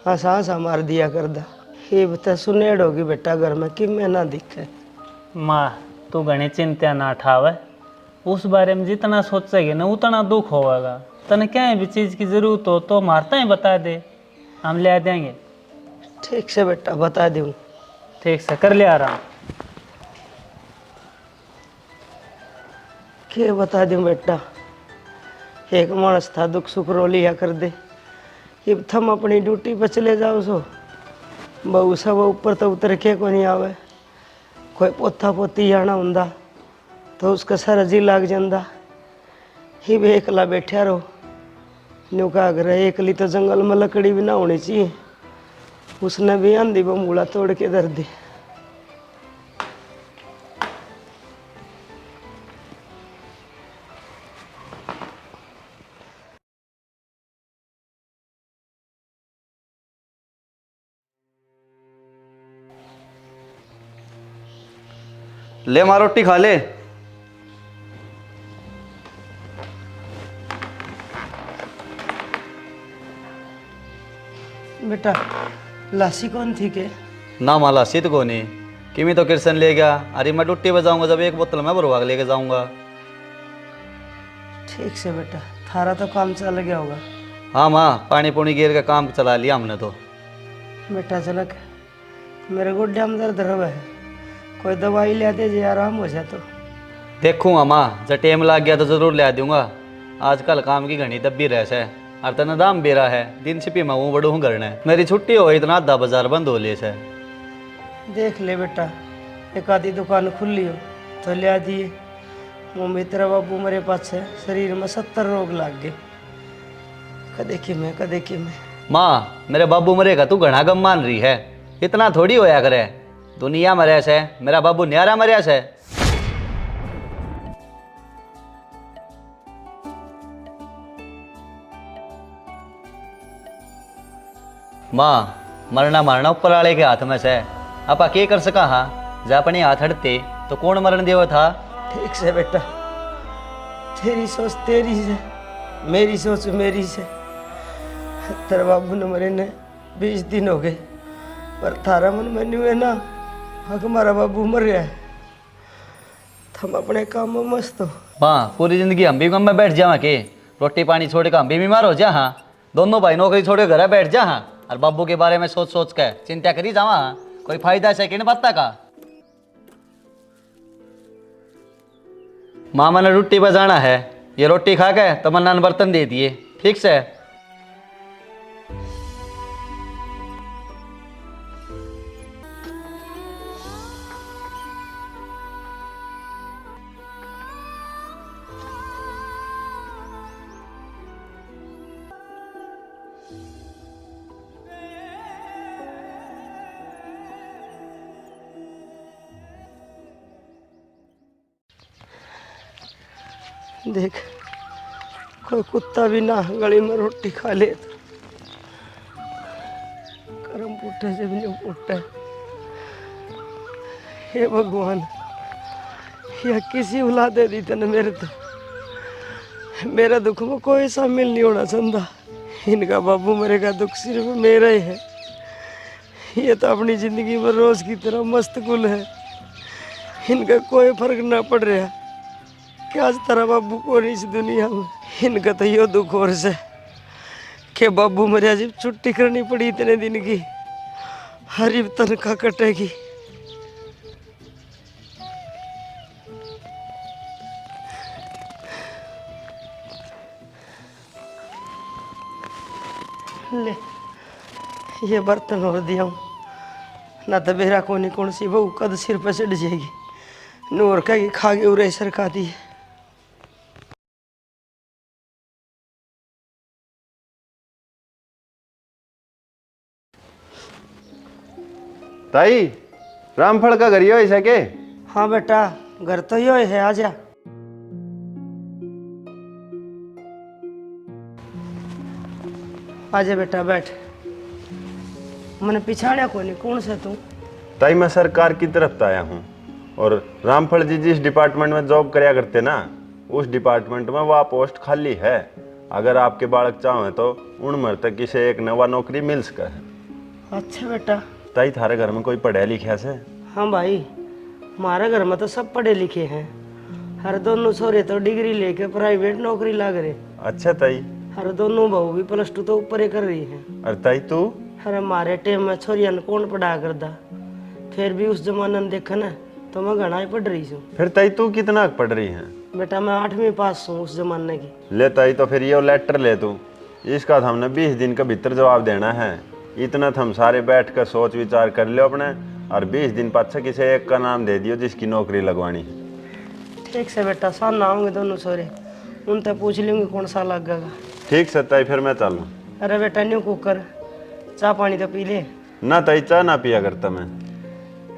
Speaker 1: हंसा हंसा मार दिया करदा। ये बता सुनेड़ होगी बेटा घर में कि मैं ना दिखे।
Speaker 2: माँ तू घनी चिंता ना ठावे, उस बारे में जितना सोचेगी ना उतना दुख होगा। तने क्या भी चीज़ की जरूरत हो तो मारता ही बता दे, हम ले देंगे।
Speaker 1: ठीक से बेटा बता दूँ।
Speaker 2: ठीक से कर लिया आराम।
Speaker 1: क्या बता दूँ बेटा, एक मानस था दुख सुख रो लिया कर दे। अब थम अपनी ड्यूटी पर चले जाओ सो बहू सब ऊपर तो उतर के को नहीं आवे। कोई पोता पोती आना होंदा तो उसका सारा जी लाग जाता। ही भी एकला बैठा रहो न्यू का अगर एकली तो जंगल में लकड़ी भी ना होनी चाहिए। उसने भी आंधी बमूला तोड़ के धर दी।
Speaker 3: ले माँ रोटी खा ले।
Speaker 1: बेटा लासी कौन थी के?
Speaker 3: ना माला सीत को नहीं किमी तो किरसन ले गया। अरे मैं डुट्टी बजाऊंगा जब एक बोतल मैं भरवा के लेके जाऊंगा।
Speaker 1: ठीक से बेटा, थारा तो काम चल गया होगा।
Speaker 3: हाँ माँ पानी पुनी गिर का काम चला लिया हमने तो।
Speaker 1: बेटा चलक मेरे गोड्या में दर्द रहा है, कोई दवाई ले दे जे आराम हो जाए तो।
Speaker 3: देखूंगा माँ जब टेम लग गया तो जरूर ले दूंगा। आजकल काम की घनी दब्बी रहस है और तना दाम बेरा है। दिन छिपी मैं वो बड़ू घर ने मेरी छुट्टी हो इतना आधा बाजार बंद हो ले से।
Speaker 1: देख ले बेटा, एक आधी दुकान खुली हो तो ले दिए। मम्मी तेरा बाबू मेरे पास है, शरीर में 70 रोग लाग गए। कदे कि मैं
Speaker 3: माँ मेरे बाबू मरे का तू घना गम मान रही है। इतना थोड़ी होया करे, दुनिया मरिया से मेरा बाबू न्यारा मरिया से। माँ मरना मारना ऊपर वाले के हाथ में से। आपा के कर सका हाँ, जब अपने हाथ हटते तो कौन मरण देव था।
Speaker 1: ठीक से बेटा, तेरी सोच तेरी से, मेरी सोच मेरी से। तेरे बाबू ने मरे ने 20 दिन हो गए, पर थारा मन में नहीं है ना हमारा बाबू मर गया है। हम अपने काम में मस्त हो।
Speaker 3: माँ पूरी जिंदगी हम भी गम में बैठ जावा के, रोटी पानी छोड़ के हम भी बीमार हो जा। हाँ दोनों भाई नौकरी छोड़ के घर बैठ जा। हाँ और बाबू के बारे में सोच सोच के चिंता करी जावा। हाँ कोई फायदा है कि नहीं पत्ता का। माँ मैंने रोटी बजाना है, ये रोटी खा के तमन्ना ने बर्तन दे दिए। ठीक से
Speaker 1: देख कोई कुत्ता भी ना गली में रोटी खा ले तो कर्म पुट्ठे से भी नहीं पुट्टा। हे भगवान, या किसी औलाद दे दी तने मेरे तो मेरा दुख में कोई शामिल नहीं होना चाहता। इनका बाबू मेरे का दुख सिर्फ मेरा ही है। ये तो अपनी जिंदगी में रोज की तरह मस्तगुल है। इनका कोई फर्क ना पड़ रहा कि आज तेरा बाबू को नहीं इस दुनिया में। इनका तो यो दुख और से कि बाबू मेरे आज छुट्टी करनी पड़ी इतने दिन की, हरी तनख्वाह कटेगी। ले ये बर्तन और दिया हूँ ना तो बेरा कोनी कौन सी बहू कद सिर पर चढ़ जाएगी। नूर कहेगी खा के उरे सर खा दी।
Speaker 7: ताई रामफल का घर यो ऐसा के?
Speaker 1: हाँ बेटा घर तो यो है, आजा। आजा बेटा बैठ। मैंने पिछाड़ा कोनी कौन सा तू?
Speaker 7: ताई मैं सरकार की तरफ से आया हूँ और रामफल जी जिस डिपार्टमेंट में जॉब कराया करते ना, उस डिपार्टमेंट में वह पोस्ट खाली है। अगर आपके बालक चाहें तो उनमें तक किसी एक नवा नौकरी मिल सके।
Speaker 1: अच्छा बेटा।
Speaker 7: ताई थारे घर में कोई पढ़ा लिखा से?
Speaker 1: हाँ भाई, हमारे घर में तो सब पढ़े लिखे हैं। हर दोनों छोरे तो डिग्री लेके प्राइवेट नौकरी लग रहे।
Speaker 7: अच्छा ताई।
Speaker 1: हर दोनों बहू भी +2 तो ऊपर ही कर रही है।
Speaker 7: अरे ताई तू?
Speaker 1: अरे हमारे टाइम में छोरिया ने कौन पढ़ा करदा, फिर भी उस जमाने में देखा ना तो मैं घना ही पढ़ रही हूँ।
Speaker 7: फिर ताई तू कितना पढ़ रही है?
Speaker 1: बेटा मैं 8वीं पास हूँ उस जमाने की।
Speaker 7: ले ताई, तो फिर ये लेटर ले तू, इसका तो हमने 20 दिन के भीतर जवाब देना है। इतना तो हम सारे बैठ कर सोच विचार कर लो अपने, और 20 दिन पाछे किसी एक का नाम दे दियो जिसकी नौकरी लगवानी।
Speaker 1: ठीक से बेटा, सामने आऊंगे दोनों सोरे, उनसे पूछ लूंगी कौन सा लगेगा।
Speaker 7: ठीक से ताई, फिर मैं चलूँ?
Speaker 1: अरे बेटा न्यू कुकर, चाय पानी तो पी ले।
Speaker 7: ना ताई, चाय ना पिया करता मैं।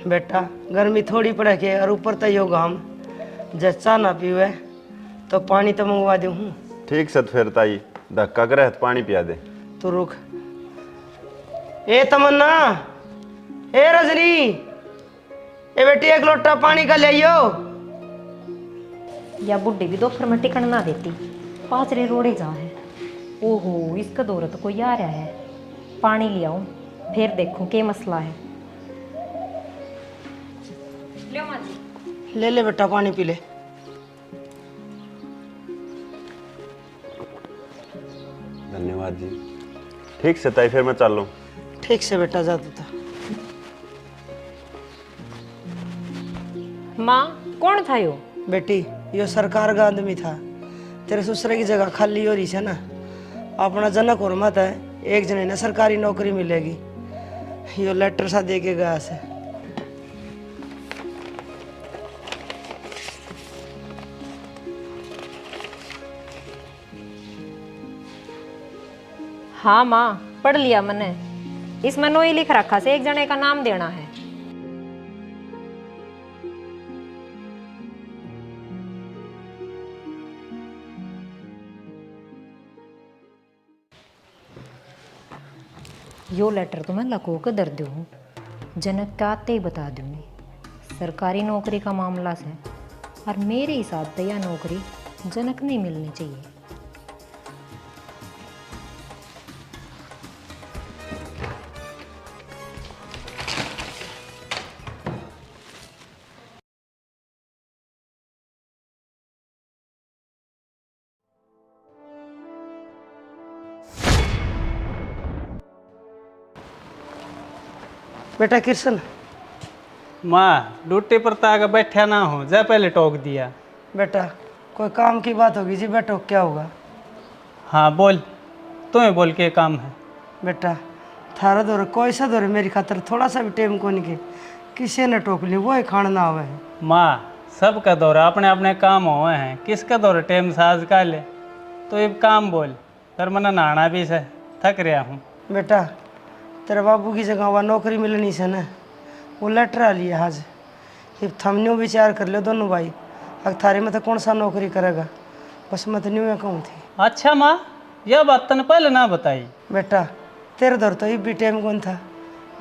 Speaker 1: बेटा गर्मी थोड़ी पड़ के और ऊपर तो यो घाम, जब चाय ना पीवे तो पानी तो मंगवा दूँ।
Speaker 7: ठीक से फिर ताई, धक्का करे तो पानी पिया दे।
Speaker 1: तो रुक। ए तमन्ना, ए रजनी, ए बेटी एक लोटा पानी का ले आइयो।
Speaker 8: या बुढ़ी भी दोपहर में टिकन ना देती, पाचरे रोड़े जा है। ओहो, इसका दौर तो कोई आ रहा है, पानी ले आऊं फिर देखूं क्या मसला है। ले माँ जी।
Speaker 1: ले ले बेटा पानी पी ले।
Speaker 7: धन्यवाद जी। ठीक से ताई, फिर मैं चल लूँ।
Speaker 1: ठीक से बेटा, जा तू था।
Speaker 8: माँ कौन था यो?
Speaker 1: बेटी यो सरकार का आदमी था, तेरे ससुर की जगह खाली हो रही है ना, अपना जनक और मत है, एक जने ने सरकारी नौकरी मिलेगी। यो लेटर सा दे के गया से।
Speaker 8: हाँ माँ, पढ़ लिया मैंने, इसमें नो ही लिख रखा से एक जने का नाम देना है। यो लेटर तो मैं लको के दर दूँ, जनक का आते ही बता दूंगी। सरकारी नौकरी का मामला है और मेरे हिसाब से यह नौकरी जनक नहीं मिलनी चाहिए।
Speaker 1: बेटा कृष्ण।
Speaker 2: माँ ड्यूटी पर तो आगे बैठा ना हो, जा पहले टोक दिया।
Speaker 1: बेटा कोई काम की बात होगी जी, बैठो क्या होगा?
Speaker 2: हाँ बोल, तुम्हें बोल के काम है।
Speaker 1: बेटा थारा दौर कोई सा दौर मेरी खातर थोड़ा सा भी टेम को नहीं के किसी ने टोक ली, वो ही खाना ना हुआ है।
Speaker 2: माँ सबका दौर अपने अपने काम हुए हैं, किसका दौर टेम साज का ले। तो ये काम बोल, फिर मैंने नहाना भी से थक रहा हूँ।
Speaker 1: बेटा तेरे बाबू की जगह वहाँ नौकरी मिलनी से ना, वो लेटर आ लिया आज। ये थमन्यो विचार कर लो दोनों भाई, अब थारे में तो कौन सा नौकरी करेगा, बस मैं तो न्यू में कहूँ थी।
Speaker 2: अच्छा माँ, यह बात तने पहले ना बताई।
Speaker 1: बेटा तेरे दौर तो ये भी टाइम कौन था,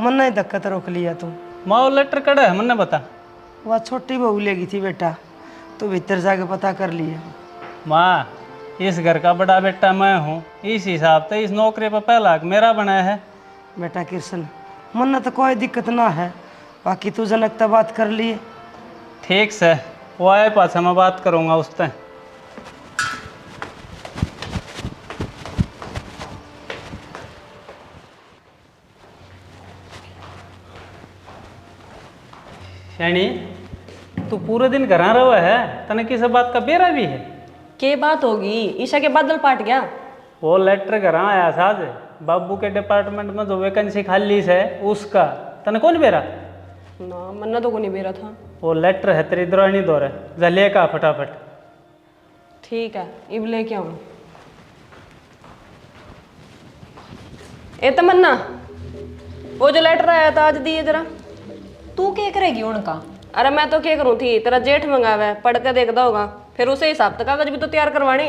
Speaker 1: मन नहीं धक्का तो रोक लिया तू।
Speaker 2: माँ वो लेटर कड़ा है, मन्ने बता।
Speaker 1: वह छोटी बहू लेगी थी बेटा, तो भीतर जाके पता कर लिया।
Speaker 2: माँ इस घर का बड़ा बेटा मैं हूँ, इस हिसाब से इस नौकरी पर पहला हक मेरा बनाया है।
Speaker 1: बेटा कृष्ण मन तो कोई दिक्कत ना है, बाकी तू जनक तो बात कर लिए।
Speaker 2: ठीक से, वो आए पास मैं बात करूँगा उससे। शैनी तू पूरे दिन घर रहा है, तने किस बात का बेरा भी है?
Speaker 9: के बात होगी, ईशा के बादल पाट गया।
Speaker 2: वो लेटर घर आया साज, बाबू के डिपार्टमेंट में जो वैकेंसी खाली है उसका, तने कौन बेरा?
Speaker 9: ना मन्ना तो को नहीं बेरा था।
Speaker 2: वो लेटर है तेरी द्रोणी दौर है, जा लेका फटाफट।
Speaker 9: ठीक है, इब लेके आऊँ। ए तमन्ना, वो जो लेटर आया था आज दिए जरा।
Speaker 8: तू क्या करेगी उनका?
Speaker 9: अरे मैं तो क्या करूँ थी, तेरा जेठ मंगावा है, पढ़ के देखता होगा, फिर उसे हिसाब तक कागज भी तो तैयार करवाने।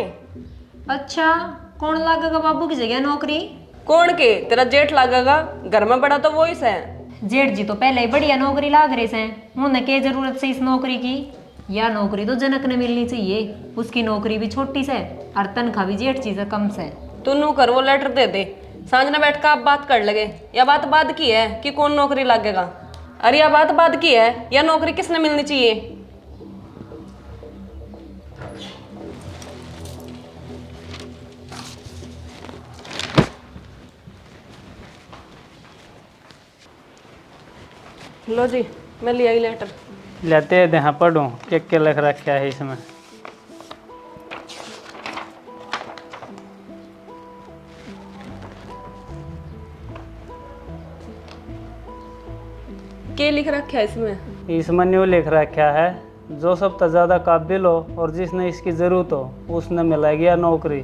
Speaker 8: अच्छा कौन लागेगा बाबू की जगह नौकरी?
Speaker 9: कौन के, तेरा जेठ लागेगा, घर में बड़ा तो वो ही है।
Speaker 8: जेठ जी तो पहले ही बढ़िया नौकरी लाग रहे से, उन्हें क्या जरूरत से इस नौकरी की? या नौकरी तो जनक ने मिलनी चाहिए, उसकी नौकरी भी छोटी से और तनख्वाह भी जेठ चीज कम से।
Speaker 9: तू नू कर वो लेटर दे दे, सांझ में बैठ कर आप बात कर लगे। या बात बाद की है कि कौन नौकरी लगेगा, अरे या बात बाद की है या नौकरी किसने मिलनी चाहिए। लो जी, मैं ले आई लेटर।
Speaker 2: लेते दे, हाँ पढ़ूँ क्या लिख रखा है इसमें।
Speaker 9: क्या लिख रखा है इसमें?
Speaker 2: इसमें न्यू लिख रखा है, जो सबसे ज़्यादा काबिल हो और जिसने इसकी ज़रूरत हो उसने मिलेगी या नौकरी,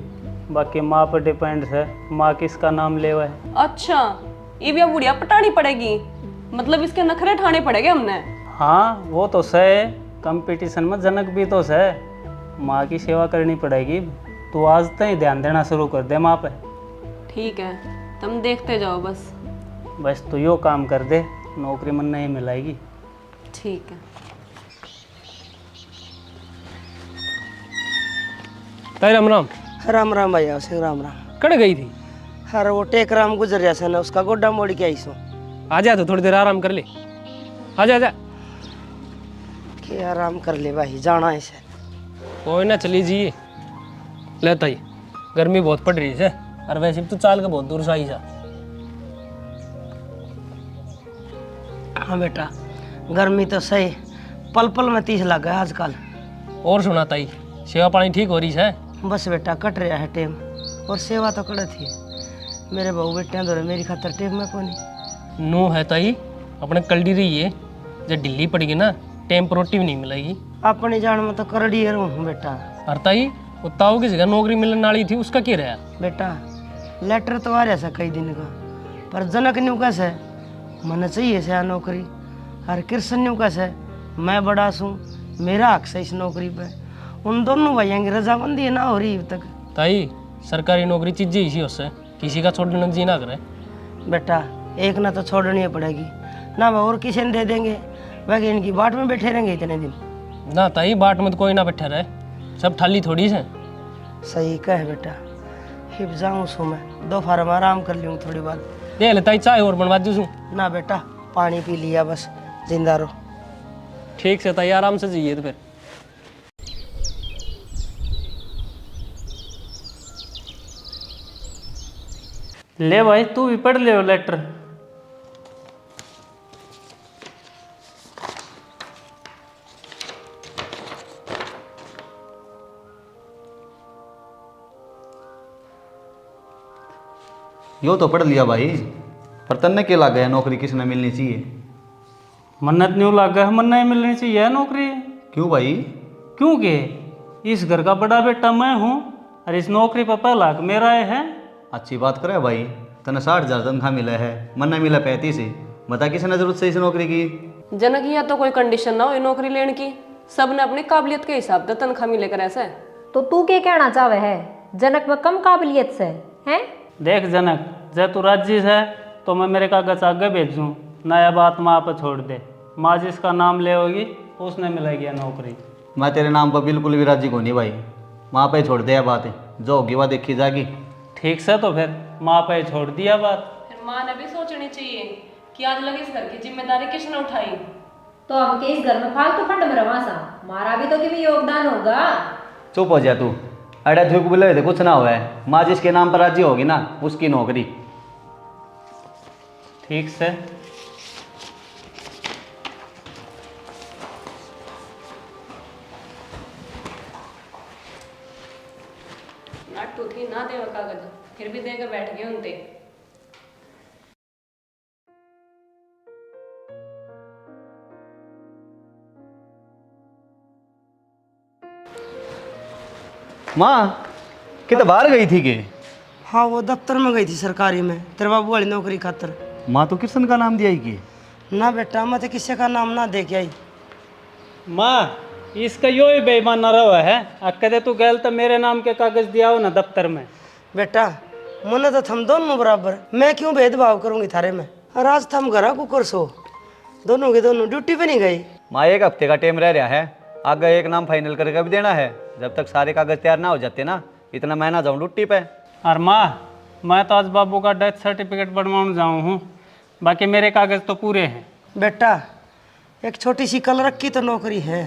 Speaker 2: बाकी माँ पर डिपेंड है, माँ किसका नाम ले हुआ है।
Speaker 9: अच्छा, ये भी अब बुढ़िया पटानी पड़ेगी, मतलब इसके नखरे ठाने पड़ेंगे हमने।
Speaker 2: हाँ वो तो सही, कंपटीशन में जनक भी तो सही, माँ की सेवा करनी पड़ेगी। तो आज तक ही ध्यान देना शुरू कर दे माँ पे।
Speaker 9: ठीक है, तुम देखते जाओ बस।
Speaker 2: बस तो यो काम कर दे, नौकरी मन नहीं मिलेगी।
Speaker 9: ठीक है।
Speaker 5: ताई राम राम।
Speaker 1: राम राम भैया सिंह, राम राम।
Speaker 5: कड़ गई थी?
Speaker 1: अरे वो टेकराम गुजर रहा ना, उसका गोड्डा मोड़ के आई सो।
Speaker 5: आ जा, तो थोड़ी देर आराम कर ले। आ जा जा।
Speaker 1: क्या आराम कर ले भाई, जाना है से।
Speaker 5: कोई ना, चली जी। ले ताई, गर्मी बहुत पड़ रही है, और वैसे भी तू चाल के बहुत दूर से आई जा।
Speaker 1: हाँ बेटा, गर्मी तो सही, पल पल में 30 लग गया आजकल।
Speaker 5: और सुना ताई, सेवा पानी ठीक हो रही है?
Speaker 1: बस बेटा कट रहा है टेम, और सेवा तो कड़त ही। मेरे बहू बेटियां दौरे मेरी खातर टेम में को नहीं।
Speaker 5: नू है ताई, अपने कलडी रही है, जब ढिल्ली पड़ेगी ना टेम पर रोटी भी नहीं मिलेगी।
Speaker 1: अपनी जान में तो करड़ी रहूँ बेटा।
Speaker 5: और ताई, वो ताऊ की जगह नौकरी मिलने वाली थी, उसका क्या रहा?
Speaker 1: बेटा लेटर तो आ रहा था कई दिन का, पर जनक न्यू कैसे मन चाहिए से नौकरी, और कृष्ण न्यू कैसे मैं बड़ा सूँ, मेरा हक से इस नौकरी पे। उन दोनों भाइयों की रजामंदी ना हो रही अब तक।
Speaker 5: ताई, सरकारी नौकरी चीज इसी उससे किसी का छोड़ने जी ना करे।
Speaker 1: बेटा एक ना तो छोड़नी पड़ेगी ना, वह और किसी ने दे देंगे, वह इनकी बाट में बैठे रहेंगे इतने दिन।
Speaker 5: ना ताई, बाट में तो कोई ना बैठा रहे, सब ठाली थोड़ी से।
Speaker 1: सही कहे बेटा, हिप जाऊँ सो मैं, दोपहर में आराम कर लूँ थोड़ी बार।
Speaker 5: दे ले ताई, चाय और बनवा दूँ।
Speaker 1: ना बेटा पानी पी लिया बस, जिंदा रहो।
Speaker 5: ठीक से ताई, आराम से जाइए तो फिर।
Speaker 2: ले भाई, तू भी पढ़ ले लेटर।
Speaker 3: यो तो पढ़ लिया भाई, पर तन्ने के लग गया नौकरी किसने मिलनी चाहिए?
Speaker 2: मन्नत न्यू लगा है, मन नहीं मिलनी चाहिए नौकरी।
Speaker 3: क्यों भाई?
Speaker 2: क्योंकि इस घर का बड़ा बेटा मैं हूँ, और इस नौकरी पर पहला हक मेरा है।
Speaker 3: अच्छी बात करे भाई, तने 60,000 तनख्वाह मिला है, मन नहीं मिला 35 से, बता किसने जरूरत से इस नौकरी की?
Speaker 9: जनक या तो कोई कंडीशन ना हो ये नौकरी लेने की, सब ने अपनी काबिलियत के हिसाब से तनख्वाह मिलेकर ऐसा है।
Speaker 8: तो तू क्या कहना चाहे है, जनक में कम काबिलियत से हैं?
Speaker 2: देख जनक, जब तू राजी है तो मैं मेरे कागज आगे भेजूँ, नया बात माँ पर छोड़ दे, माँ जिसका नाम ले होगी उसने मिलेगी नौकरी।
Speaker 3: मैं तेरे नाम पर बिल्कुल भी राजी को नहीं भाई, माँ पे छोड़ दे बात, जो होगी वह देखी जाएगी।
Speaker 2: ठीक से, तो फिर माँ पे छोड़ दिया बात।
Speaker 9: फिर माँ ने भी सोचनी चाहिए कि आज लगे इस घर की जिम्मेदारी किसने उठाई।
Speaker 8: तो हम के इस घर में फालतू फंड में रवा सा, हमारा भी तो किसी योगदान होगा।
Speaker 3: चुप हो जा तू, अड़ा झुक बोले थे कुछ ना हुआ है, माँ जिसके नाम पर राजी होगी ना उसकी नौकरी।
Speaker 2: ठीक से।
Speaker 9: नाटू थी ना देवा कागज, फिर भी देकर बैठ गए उनते।
Speaker 3: माँ कितने बाहर गई थी के?
Speaker 1: हाँ वो दफ्तर में गई थी सरकारी में, तेरे बाबू वाली नौकरी खातर।
Speaker 3: माँ तो कृष्ण का नाम दिया ही के?
Speaker 1: ना बेटा मैं तो किसी का नाम ना दे के आई।
Speaker 2: माँ इसका यो ही बेईमान न रहा है, कदे तू गैल तो मेरे नाम के कागज दिया हो ना दफ्तर में।
Speaker 1: बेटा मन तो थम दोनों बराबर, मैं क्यों भेदभाव करूंगी थारे में। और आज थम घरा कुकर सो, दोनों के दोनों ड्यूटी पे नहीं गई।
Speaker 3: माँ एक हफ्ते का टाइम रह रहा है, आगे एक नाम फाइनल करके भी देना है। जब तक सारे कागज तैयार ना हो जाते ना, इतना मैं ना जाऊँ लुट्टी पे।
Speaker 2: और माँ, मैं तो आज बाबू का डेथ सर्टिफिकेट बनवाने जाऊँ हूँ, बाकी मेरे कागज तो पूरे हैं।
Speaker 1: बेटा एक छोटी सी कलरक की तो नौकरी है,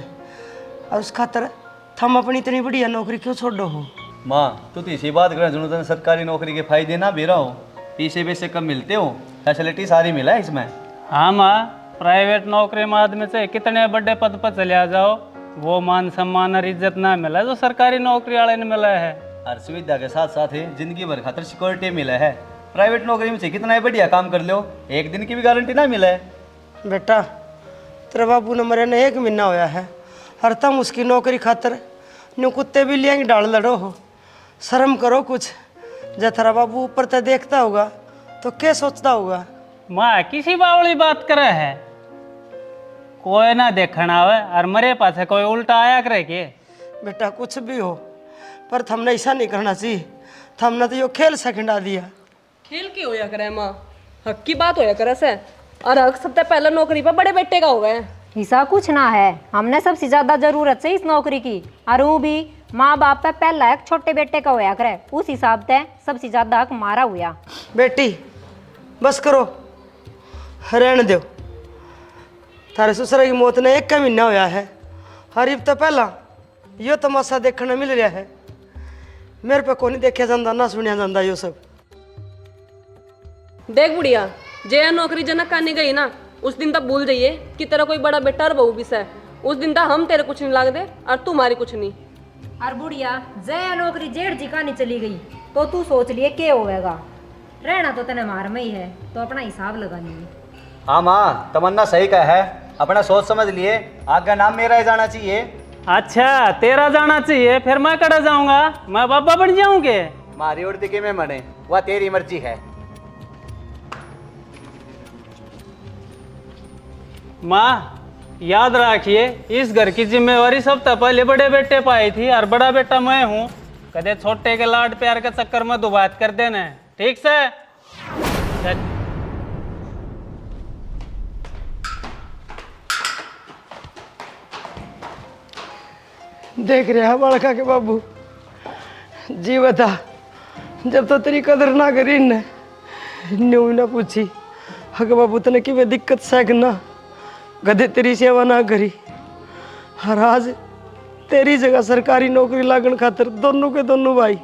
Speaker 1: और उस खातर थम अपनी इतनी बढ़िया नौकरी क्यों छोड़ो हो।
Speaker 3: माँ तू तो इसी बात कर जुनू तने सरकारी नौकरी के फायदे ना भी रहो, पैसे वैसे कम मिलते हो, फैसिलिटी सारी मिला है इसमें।
Speaker 2: हाँ माँ, प्राइवेट नौकरी में आदमी से कितने बड़े पद पर चले आ जाओ, वो मान सम्मान और इज्जत ना मिला जो सरकारी नौकरी वाले ने मिला है।
Speaker 3: हर सुविधा के साथ साथ ही जिंदगी भर खातर सिक्योरिटी मिला है। प्राइवेट नौकरी में से कितना ही बढ़िया काम कर लो, एक दिन की भी गारंटी ना मिला है।
Speaker 1: बेटा तेरे बाबू ने मरे ने 1 महीना होया है, और तुम उसकी नौकरी खातर न्यू कुत्ते भी लियांगे डाल लड़ो हो। शर्म करो कुछ। जब तेरा बाबू ऊपर से देखता होगा तो क्या सोचता होगा।
Speaker 2: माँ किसी बावली बात करे है, कोई ना देखना आवे और मरे पास कोई उल्टा आया करे के।
Speaker 1: बेटा कुछ भी हो, पर थमने ऐसा नहीं करना चाहिए। थमने तो यो खेल से खिंडा दिया।
Speaker 9: खेल की होया करे माँ, हक की बात होया करे से। और हक सबसे पहले नौकरी पर बड़े बेटे का हो गए।
Speaker 8: हिस्सा कुछ ना है, हमने सबसे ज्यादा जरूरत है इस नौकरी की। और वो भी माँ बाप पे पहला हक छोटे बेटे का होया करे, उस हिसाब से सबसे ज्यादा हक मारा हुआ।
Speaker 1: बेटी बस करो, रहने दो। थारे ससुर की मौत ने 1 महीना होया है, और अब तो पहला यो तमाशा देखने मिल रहा है। मेरे पे कोई नहीं देखा जाता ना सुनिया जाता यो सब।
Speaker 9: देख बुढ़िया, जे नौकरी जनक करने गई ना, उस दिन तक भूल जाइए कि तेरा कोई बड़ा बेटा और बहू भी है। उस दिन तक हम तेरे कुछ नहीं लाग दे और तुम्हारी कुछ नहीं।
Speaker 8: और बुढ़िया जया नौकरी जेठ जी का नहीं चली गई तो तू सोच लिए क्या होगा। रहना तो तेने मार में ही है, तो अपना हिसाब लगा लिए।
Speaker 3: हाँ माँ, तमन्ना सही कहा है, अपना सोच समझ लिए। आगे नाम मेरा ही जाना चाहिए।
Speaker 2: अच्छा तेरा जाना चाहिए, फिर मैं कड़ा जाऊंगा, मैं बाबा बन जाऊंगे।
Speaker 3: मारी उड़ती के में मने, वह तेरी मर्जी है।
Speaker 2: माँ याद रखिए, इस घर की जिम्मेवारी सबसे पहले बड़े बेटे पाई थी, और बड़ा बेटा मैं हूँ। कदे छोटे के लाड प्यार के चक्कर में दुबात कर देना, ठीक से।
Speaker 1: देख रहा बड़का के बाबू जी, बता जब तो तेरी कदर ना करी ने न्यू ना पूछी हक बाबू तने कि वे दिक्कत सह ना गधे तेरी सेवा ना करी। हर आज तेरी जगह सरकारी नौकरी लागण खातर दोनों के दोनों भाई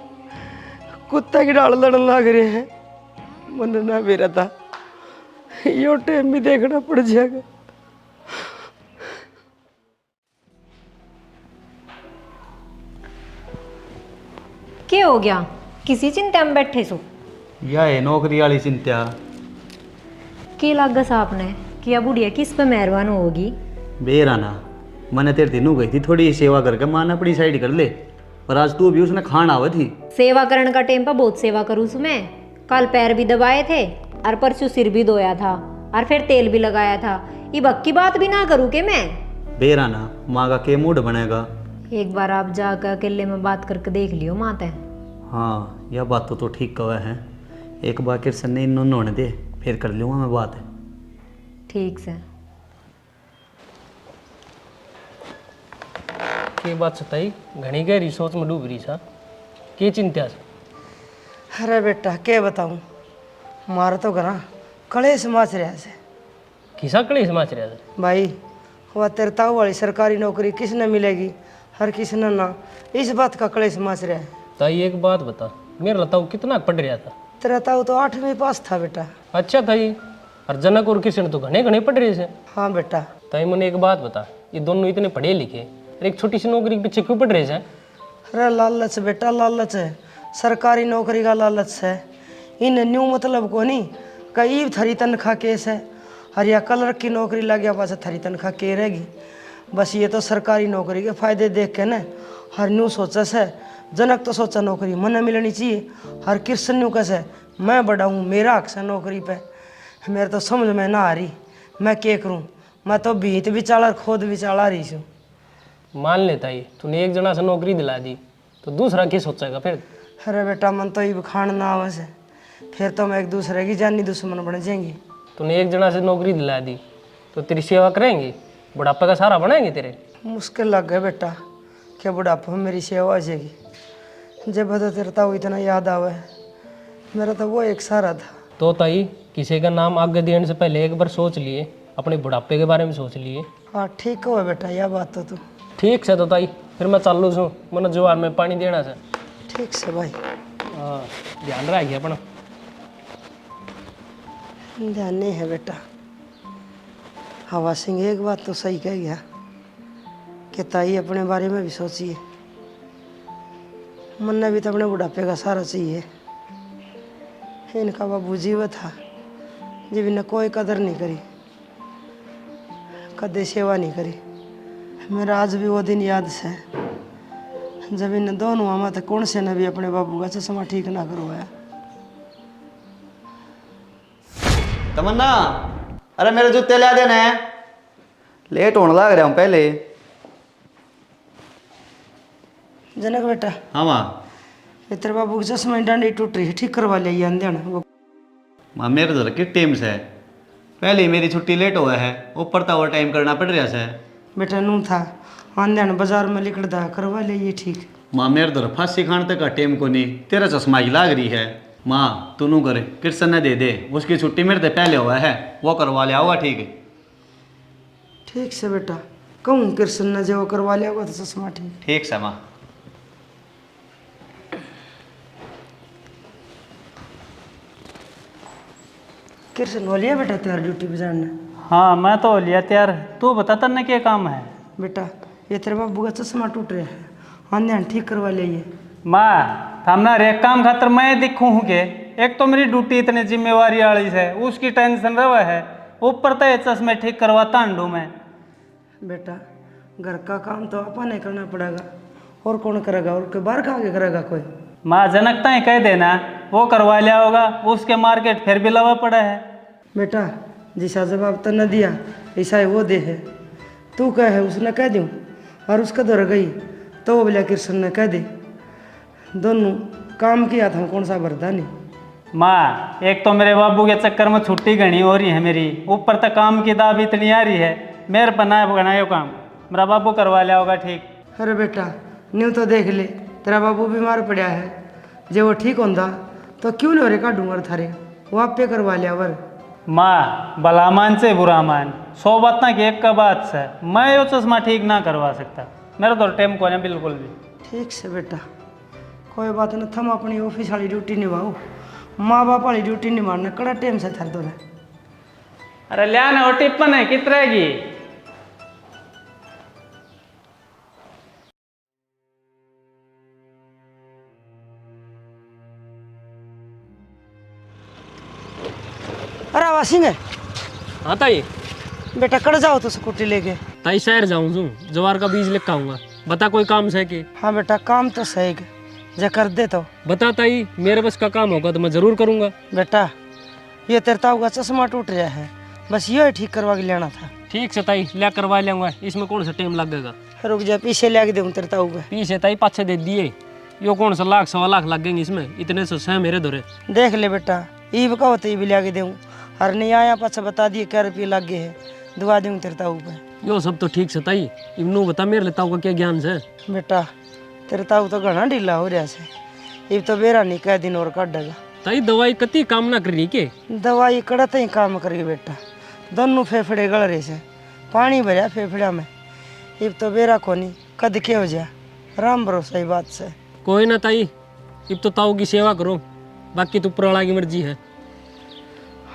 Speaker 1: कुत्ते की डाल लड़न लाग रहे हैं। मन ना मेरा था यो टाइम भी देखना पड़ जाएगा।
Speaker 8: क्या हो गया, किसी चिंता में बैठे सो?
Speaker 3: यह है नौकरी वाली चिंता।
Speaker 8: की लागस आपने कि बुढ़िया किस पे मेहरबान होगी?
Speaker 3: बेराना मैंने तेरे दिनों गई थी थोड़ी सेवा करके, माना अपनी साइड कर ले, पर आज तू भी उसने खान आवे थी।
Speaker 8: सेवा करने का टाइम पर बहुत सेवा करूँ उसमें। कल पैर भी दबाए थे और परसों सिर भी धोया था और फिर तेल भी लगाया था। ये भक्की की बात भी ना करूँ के मैं?
Speaker 3: बेराना माँ का के मूड बनेगा।
Speaker 8: एक बार आप जाकर अकेले में बात करके देख लियो माते।
Speaker 3: हाँ यह बात तो ठीक कहा है, एक बार कृष्ण ने इन होने दे, फिर कर लूँगा मैं बात।
Speaker 8: ठीक से।
Speaker 5: के बात सताई घनी गहरी सोच में डूब रही सा, के चिंता से?
Speaker 1: अरे बेटा क्या बताऊँ, मारा तो करा कलेश माच रहा से।
Speaker 5: किसा कड़ी समाच रहा था
Speaker 1: भाई वह तेरे ताऊ वाली सरकारी नौकरी किसने मिलेगी, हर किसने ना, इस बात का कलेश माच रहा है।
Speaker 5: ताई एक बात बता, मेरा ताऊ कितना पढ़ रहा था?
Speaker 1: तेरा ताऊ तो 8वीं पास था बेटा।
Speaker 5: अच्छा ताई, और जनक और किशन तो घने घने पढ़ रहे थे।
Speaker 1: हाँ बेटा।
Speaker 5: ताई मैंने एक बात बता, ये दोनों इतने पढ़े लिखे और एक छोटी सी नौकरी के पीछे क्यों पढ़ रहे थे?
Speaker 1: अरे लालच बेटा लालच है, सरकारी नौकरी का लालच है। इन न्यू मतलब को नहीं कई थरी तनख्वाह केस है, और या कलर की नौकरी लग गया पास थरी तनख्वाह के रहेगी। बस ये तो सरकारी नौकरी के फायदे देख के न हर न्यू सोचा से। जनक तो सोचा नौकरी मन मिलनी चाहिए, हर कृष्ण न्यू कैसे मैं बड़ा हूँ, मेरा हक है नौकरी पे। मेरे तो समझ में ना आ रही मैं क्या करूँ। मैं तो भीत भी चाला खुद भी चाला रही हूँ।
Speaker 5: मान लेता ही तूने एक जना से नौकरी दिला दी तो दूसरा क्या सोचेगा फिर?
Speaker 1: अरे बेटा मन तो ये खान ना आवे से, फिर तो मैं एक दूसरे की जानी दुश्मन बन जाएंगी।
Speaker 5: तूने एक जना से नौकरी दिला दी तो तेरी सेवा करेंगे, बुढ़ापे का सहारा बनाएंगे तेरे।
Speaker 1: मुश्किल लग गया बेटा, क्या बुढ़ापा में मेरी सेवा आ जाएगी। जब बता तेरे ताऊ इतना याद आवा है, मेरा तो वो एक सहारा था।
Speaker 5: तो ताई किसी का नाम आगे देने से पहले एक बार सोच लिए, अपने बुढ़ापे के बारे में सोच लिए।
Speaker 1: हाँ ठीक हो बेटा, यह बात तो तू
Speaker 5: ठीक से तो ताई, फिर मैं चालू छूँ, मैंने जुआर में पानी देना से।
Speaker 1: ठीक से भाई,
Speaker 5: हाँ ध्यान रखिए अपना।
Speaker 1: ध्यान नहीं है बेटा। हवा सिंह एक बात तो सही कह गया कि ताई अपने बारे में भी सोचिए, मन ने भी तो अपने बुढ़ापे का सहारा चाहिए। इनका बाबू जीव था जब इन्हें कोई कदर नहीं करी, कदे सेवा नहीं करी। मेरा आज भी वो दिन याद से जब इन दोनों आमा थे, कौन से ने भी अपने बाबू का चश्मा ठीक ना करवाया।
Speaker 3: तमन्ना, अरे मेरे जूते ला देना है, लेट होने लग रहा हूँ पहले।
Speaker 1: जनक बेटा,
Speaker 3: हाँ माँ।
Speaker 1: ये तेरे बाबू की चश्मा डांडी टूट रही है, ठीक करवा लिया अंधेन वो।
Speaker 3: माँ मेरे तो रखी टीम से पहले ही मेरी छुट्टी लेट हुआ है, ऊपर तो ओवर टाइम करना पड़ रहा है।
Speaker 1: बेटा नू था अंधेन बाजार में लिखड़ा करवा लिया ठीक।
Speaker 3: माँ मेरे तो फांसी खान तक का टेम को नहीं, तेरा चश्मा ही लाग रही है। माँ तू नू करे, कृष्ण ने दे दे, उसकी छुट्टी मेरे से पहले हुआ है, वो करवा लिया होगा। ठीक है
Speaker 1: ठीक से बेटा, कहूँ कृष्ण ने जो करवा लिया होगा तो चश्मा ठीक।
Speaker 3: ठीक से माँ।
Speaker 1: कृष्ण हो लिया बेटा तैयार ड्यूटी पे जाना?
Speaker 2: हाँ मैं तो हो लिया तैयार। तू बता तन्ने क्या काम है?
Speaker 1: बेटा ये तेरे बाबू का चश्मा टूट रहा है, अंधेन ठीक करवा लिया।
Speaker 2: माँ थामना एक काम खातर मैं दिखूँ हूँ के, एक तो मेरी ड्यूटी इतनी जिम्मेवारी वाली है, उसकी टेंशन रहा है, ऊपर तो ये चश्मे ठीक करवाता हूँ मैं।
Speaker 1: बेटा घर का काम तो अपन ही करना पड़ेगा, और कौन करेगा? और के बाहर का आगे करेगा कोई?
Speaker 2: माँ जनकता ही कह देना वो करवा लिया होगा, उसके मार्केट फिर भी लवा पड़ा है।
Speaker 1: बेटा जैसा जवाब तो न दिया ऐसा ही वो दे है, तू कह है उसने कह दूँ, और उसका दौर गई तो वो बोला कृष्ण ने कह दे। दोनों काम किया था, कौन सा भरता नहीं।
Speaker 2: माँ एक तो मेरे बाबू के चक्कर में छुट्टी घनी हो रही है मेरी, ऊपर तक काम की दाब इतनी आ रही है, मेरे बनाए बनाए काम मेरा बाबू करवा लिया होगा ठीक।
Speaker 1: अरे बेटा न्यू तो देख ले, तेरा बाबू बीमार पड़ा है, जो वो ठीक होंदा तो क्यों नहीं रे काटूंगा थारे, वो आप पे करवा लिया वर।
Speaker 2: माँ भला मान से बुरा मान, 100 बात ना कि एक का बात से मैं यो चश्मा ठीक ना करवा सकता, मेरा तो टाइम को नहीं बिल्कुल भी।
Speaker 1: ठीक से बेटा कोई बात नहीं, थम अपनी ऑफिस वाली ड्यूटी निभाओ, माँ बाप वाली ड्यूटी निभाना कड़ा टाइम से थर दो।
Speaker 2: अरे लिया ना वो टिप्पन है कित रहेगी।
Speaker 1: अरे आवाज सिंह है।
Speaker 5: हाँ ताई।
Speaker 1: बेटा कड़ जाओ तो स्कूटी लेके।
Speaker 5: ताई शहर जाऊँ छूँ, जवार का बीज लेकर आऊँगा, बता कोई काम से कि?
Speaker 1: हाँ बेटा काम तो सही जे कर दे तो
Speaker 5: बता ताई, मेरे बस का काम होगा तो मैं ज़रूर करूँगा।
Speaker 1: बेटा ये तेरे ताऊ का चश्मा टूट रहा है, बस ये ठीक करवा के लेना था।
Speaker 5: ठीक से ताई, ले करवा लेंगे, इसमें कौन सा टाइम लगेगा।
Speaker 1: रुक जा पीछे ले दूँ तेरे ताऊ के।
Speaker 5: पीछे ताई पाछे दे दिए, यो कौन सा लाख 1.25 लाख लगेंगे इसमें, इतने से है मेरे दौरे।
Speaker 1: देख ले बेटा ईब का होते भी ले दूँ, और नहीं आया पाछा बता दिए क्या रुपये लग गए है, दुआ दूँ तेरे ताऊ पे।
Speaker 5: यो सब तो ठीक से ताई, इवनू बता मेरे लिए ताऊ का क्या ज्ञान से।
Speaker 1: बेटा तेरे ताऊ तो घना ढीला हो रहा से, इब तो बेरा नहीं कह दिन और काटेगा।
Speaker 5: ताई दवाई कति काम ना करी के?
Speaker 1: दवाई कड़त ही काम करी बेटा, दोनों फेफड़े गल रहे से, पानी भरिया फेफड़ा में, इब तो बेरा कोनी कद के हो जा, राम भरोसा ही बात से।
Speaker 5: कोई ना ताई, इब तो ताऊ की सेवा करो, बाकी तो प्रला की मर्जी है।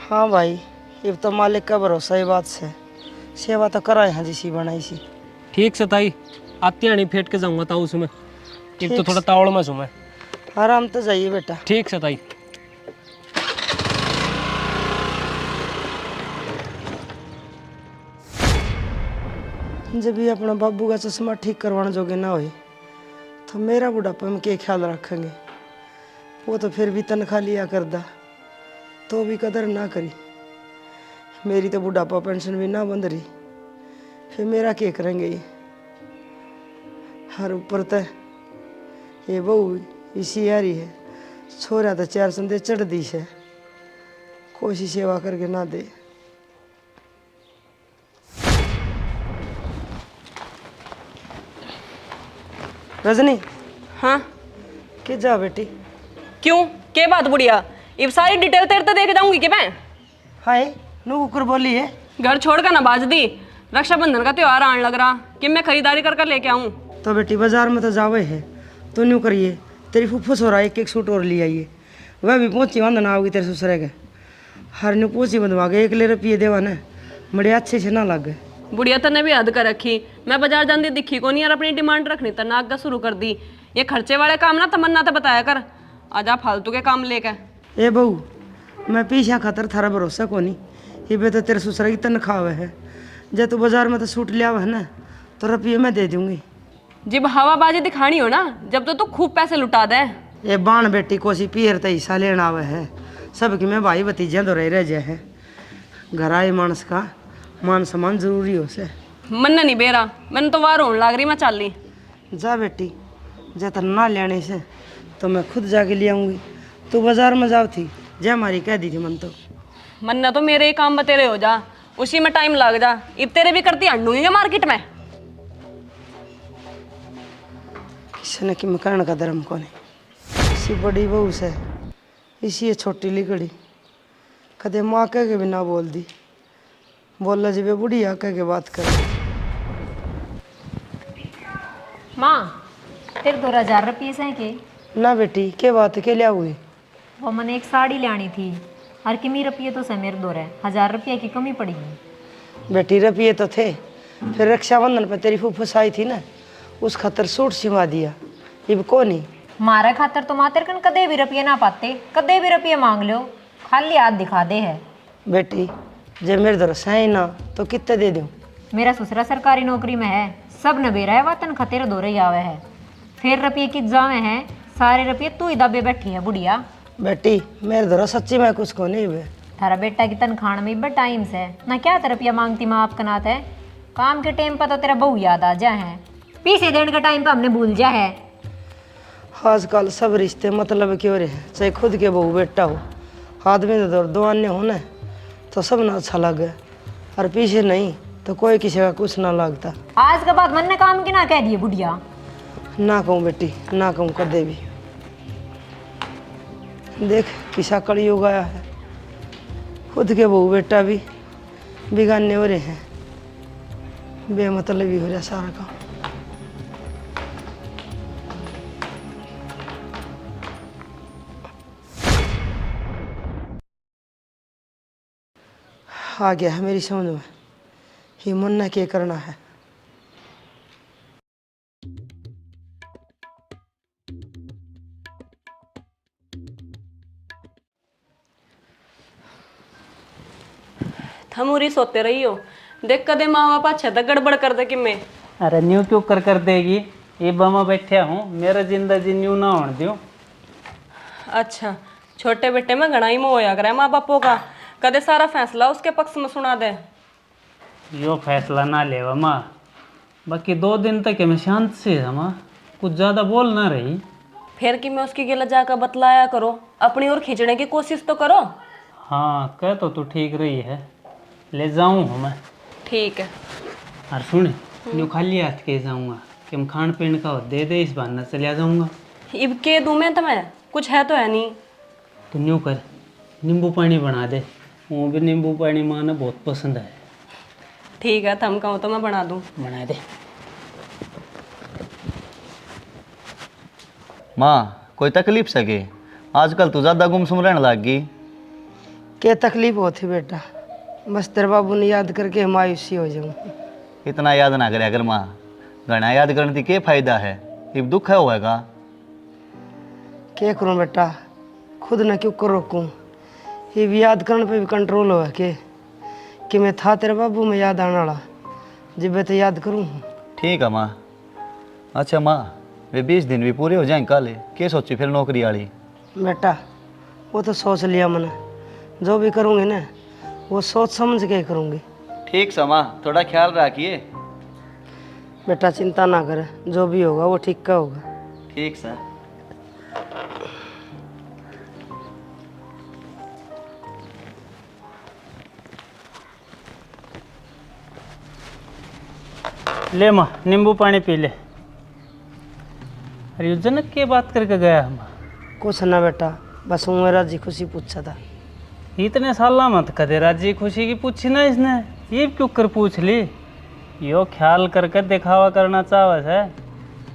Speaker 1: हाँ भाई इब तो मालिक का भरोसा ही बात से, सेवा तो करा यहाँ जिसी बनाई सी।
Speaker 5: ठीक से ताई, आती आनी फेंट के जाऊँगा ताऊ उसमें, इब तो थोड़ा तावड़ में छूँ मैं।
Speaker 1: आराम तो जाइए बेटा।
Speaker 5: ठीक से ताई।
Speaker 1: जब भी अपना बाबू का चश्मा ठीक करवाने जोगे ना होए तो मेरा बुढ़ापा में क्या ख्याल रखेंगे। वो तो फिर भी तनख्वाह लिया करदा तो भी कदर ना करी, मेरी तो बुढ़ापा पेंशन भी ना बंद रही, फिर मेरा क्या करेंगे ये। हर ऊपर तो ये बहू इसी आ रही है, छोरा तो 4 संदे चढ़ दी है, कोई सेवा करके ना दे। रजनी
Speaker 9: हाँ
Speaker 1: के जा बेटी।
Speaker 9: क्यों के बात बुढ़िया इब सारी डिटेल तेरे तो देख जाऊंगी कि मैं
Speaker 1: हाय नू कुकर बोली है।
Speaker 9: घर छोड़ कर ना बाज दी। रक्षाबंधन का त्योहार आने लग रहा कि मैं खरीदारी कर कर लेके आऊँ।
Speaker 1: तो बेटी बाजार में तो जावे है तो न्यू करिए। तेरी फुफ्फो सो रहा है, एक सूट और ले आइए। वह भी पहुँची वंदना आओगी तेरे ससुरे के। हर न्यू पूछी बंधवा के 1 रुपये देवा न बड़े अच्छे से ना लग गए।
Speaker 9: बुढ़िया तने भी हद कर रखी। मैं बाजार जाती दिखी को नहीं और अपनी डिमांड रखनी तना आगा शुरू कर दी। ये खर्चे वाले काम ना तमन्ना तो बताया कर। आजा फालतू के काम लेके।
Speaker 1: ए बहू मैं पीछा खातर थारा भरोसा को नहीं। ये बे तो तेरे ससुरे की तनख्वाह है। जब तू बाजार में तो सूट लिया हुआ है ना तो रुपये मैं दे दूंगी।
Speaker 9: जब हवाबाजी दिखानी हो ना जब तो तू खूब पैसे लुटा दे।
Speaker 1: ये बाण बेटी कोसी पीर तो हिस्सा लेना आवे है। सबकी मैं भाई भतीजे तो रह जाए है। घर आए मानस का मान सम्मान जरूरी हो से।
Speaker 9: मन नहीं बेरा मैंने तो वार होने लग रही मैं चल ली।
Speaker 1: जा बेटी जब ना लेने से तो मैं खुद जाके ले आऊँगी। तू बाजार में जाओ थी जय हमारी कह दी थी मन तो।
Speaker 9: मन्ना तो मेरे ही काम बतेरे हो जा उसी में टाइम लग जा। इब तेरे भी करती हंडूंगी मार्केट में।
Speaker 1: किसी ने कि मकान का धर्म को नहीं। इसी बड़ी बहू से इसी ये छोटी लिकड़ी कदे माँ कह के भी ना बोल दी। बोला जी वे बुढ़िया कह के बात कर।
Speaker 8: माँ तेरे 2000 रुपये से के
Speaker 1: ना बेटी के बात के लिया हुई।
Speaker 8: वो मैंने एक साड़ी लानी थी हर किमी रुपये तो से मेरे 1000 रुपये की कमी पड़ेगी।
Speaker 1: बेटी रुपये तो थे फिर रक्षाबंधन पर तेरी फूफस आई थी ना उस खतर सूट सिवा दिया। इब को नहीं
Speaker 8: मारे खातर तो मातर कन कदे भी रुपये ना पाते कदे भी रुपये मांग लो खाली हाथ दिखा दे है।
Speaker 1: बेटी जब मेरे दर सही ना तो कितने दे दूँ।
Speaker 8: मेरा ससुरा सरकारी नौकरी में है सब नबेरा है वतन खतेर दौरे ही आवे है फिर रुपये की जावे है सारे रुपये तू ही दबे बैठी है बुढ़िया।
Speaker 1: बेटी मेरे दर सच्ची में कुछ को नहीं हुए।
Speaker 8: थारा बेटा की तनखान में बड़ा टाइम से ना क्या रुपया मांगती माँ आप कनात है। काम के टाइम पर तो तेरा बहू याद आ जा है पीछे देने के टाइम पर हमने भूल जा है।
Speaker 1: आजकल सब रिश्ते मतलब क्यों रहे चाहे खुद के बहू बेटा हो। आदमी तो दो अन्य होना तो सब ना अच्छा लगे और पीछे नहीं तो कोई किसी का कुछ ना लगता।
Speaker 8: आज के बाद मन ने काम की ना कह दिए बुढ़िया।
Speaker 1: ना कहूँ बेटी ना कहूँ कदे भी। देख किसा कलयुग आया है। खुद के बहू बेटा भी बिगाड़ने हो रहे हैं। बेमतलब ही हो रहा सारा काम। आ गया है मेरी समझ में ये मुन्ना क्या करना है।
Speaker 9: थमूरी सोते रही हो देख कदे माँ बाप अच्छा तक गड़बड़ कर दे कि मैं।
Speaker 2: अरे न्यू क्यों कर देगी ये बमा बैठा हूँ मेरा जिंदगी न्यू ना होने दूँ।
Speaker 9: अच्छा छोटे बेटे में घना ही मोह होया करे माँ बापों का कदे सारा फैसला उसके पक्ष में सुना दे।
Speaker 2: यो फैसला ना लेवा माँ बाकी 2 दिन तक मैं शांत से था माँ कुछ ज़्यादा बोल ना रही।
Speaker 9: फिर कि मैं उसकी गिला जाकर बतलाया करो अपनी ओर खींचने की कोशिश तो करो।
Speaker 2: हाँ कह तो तू ठीक रही है ले जाऊँ हूँ मैं।
Speaker 9: ठीक है
Speaker 2: और सुन न्यू खाली हाथ के जाऊँगा कि हम खान पीन का दे दे इस बहाना चलिया जाऊँगा।
Speaker 9: इब के दूँ मैं तुम्हें कुछ है तो है नहीं।
Speaker 2: तो न्यू कर नींबू पानी बना दे वो भी नींबू पानी माँ ने बहुत पसंद है।
Speaker 9: ठीक है थम कहूँ तो मैं बना दूँ।
Speaker 2: बना दे।
Speaker 3: माँ कोई तकलीफ सके आजकल तू ज़्यादा गुमसुम रहने लग गई।
Speaker 1: क्या तकलीफ होती बेटा बस तेरे बाबू ने याद करके मायूसी हो जाऊँ।
Speaker 3: इतना याद ना करे अगर माँ घना याद करने की क्या फ़ायदा है इब दुख है होएगा।
Speaker 1: क्या करूँ बेटा खुद न क्यों कर रोकूँ। ये भी याद करने पे भी कंट्रोल हो कि मैं था तेरे बाबू में याद आने वाला जब मैं तो याद करूँ।
Speaker 3: ठीक है माँ। अच्छा माँ वे 20 दिन भी पूरे हो जाएं कल क्या सोची फिर नौकरी वाली।
Speaker 1: बेटा वो तो सोच लिया मैंने जो भी करूँगी ना वो सोच समझ के ही करूँगी।
Speaker 3: ठीक सा माँ थोड़ा ख्याल रखिए।
Speaker 1: बेटा चिंता ना कर जो भी होगा वो ठीक का होगा।
Speaker 3: ठीक सर।
Speaker 2: ले माँ नींबू पानी पी ले। अरे ये जनक की बात करके गया हम।
Speaker 1: कुछ ना बेटा, बस वो मेरा जी खुशी पूछा था।
Speaker 2: इतने साल मत कदे राजी खुशी की पूछी ना इसने, ये क्यों कर पूछ ली? यो ख्याल करके दिखावा करना चाहत है।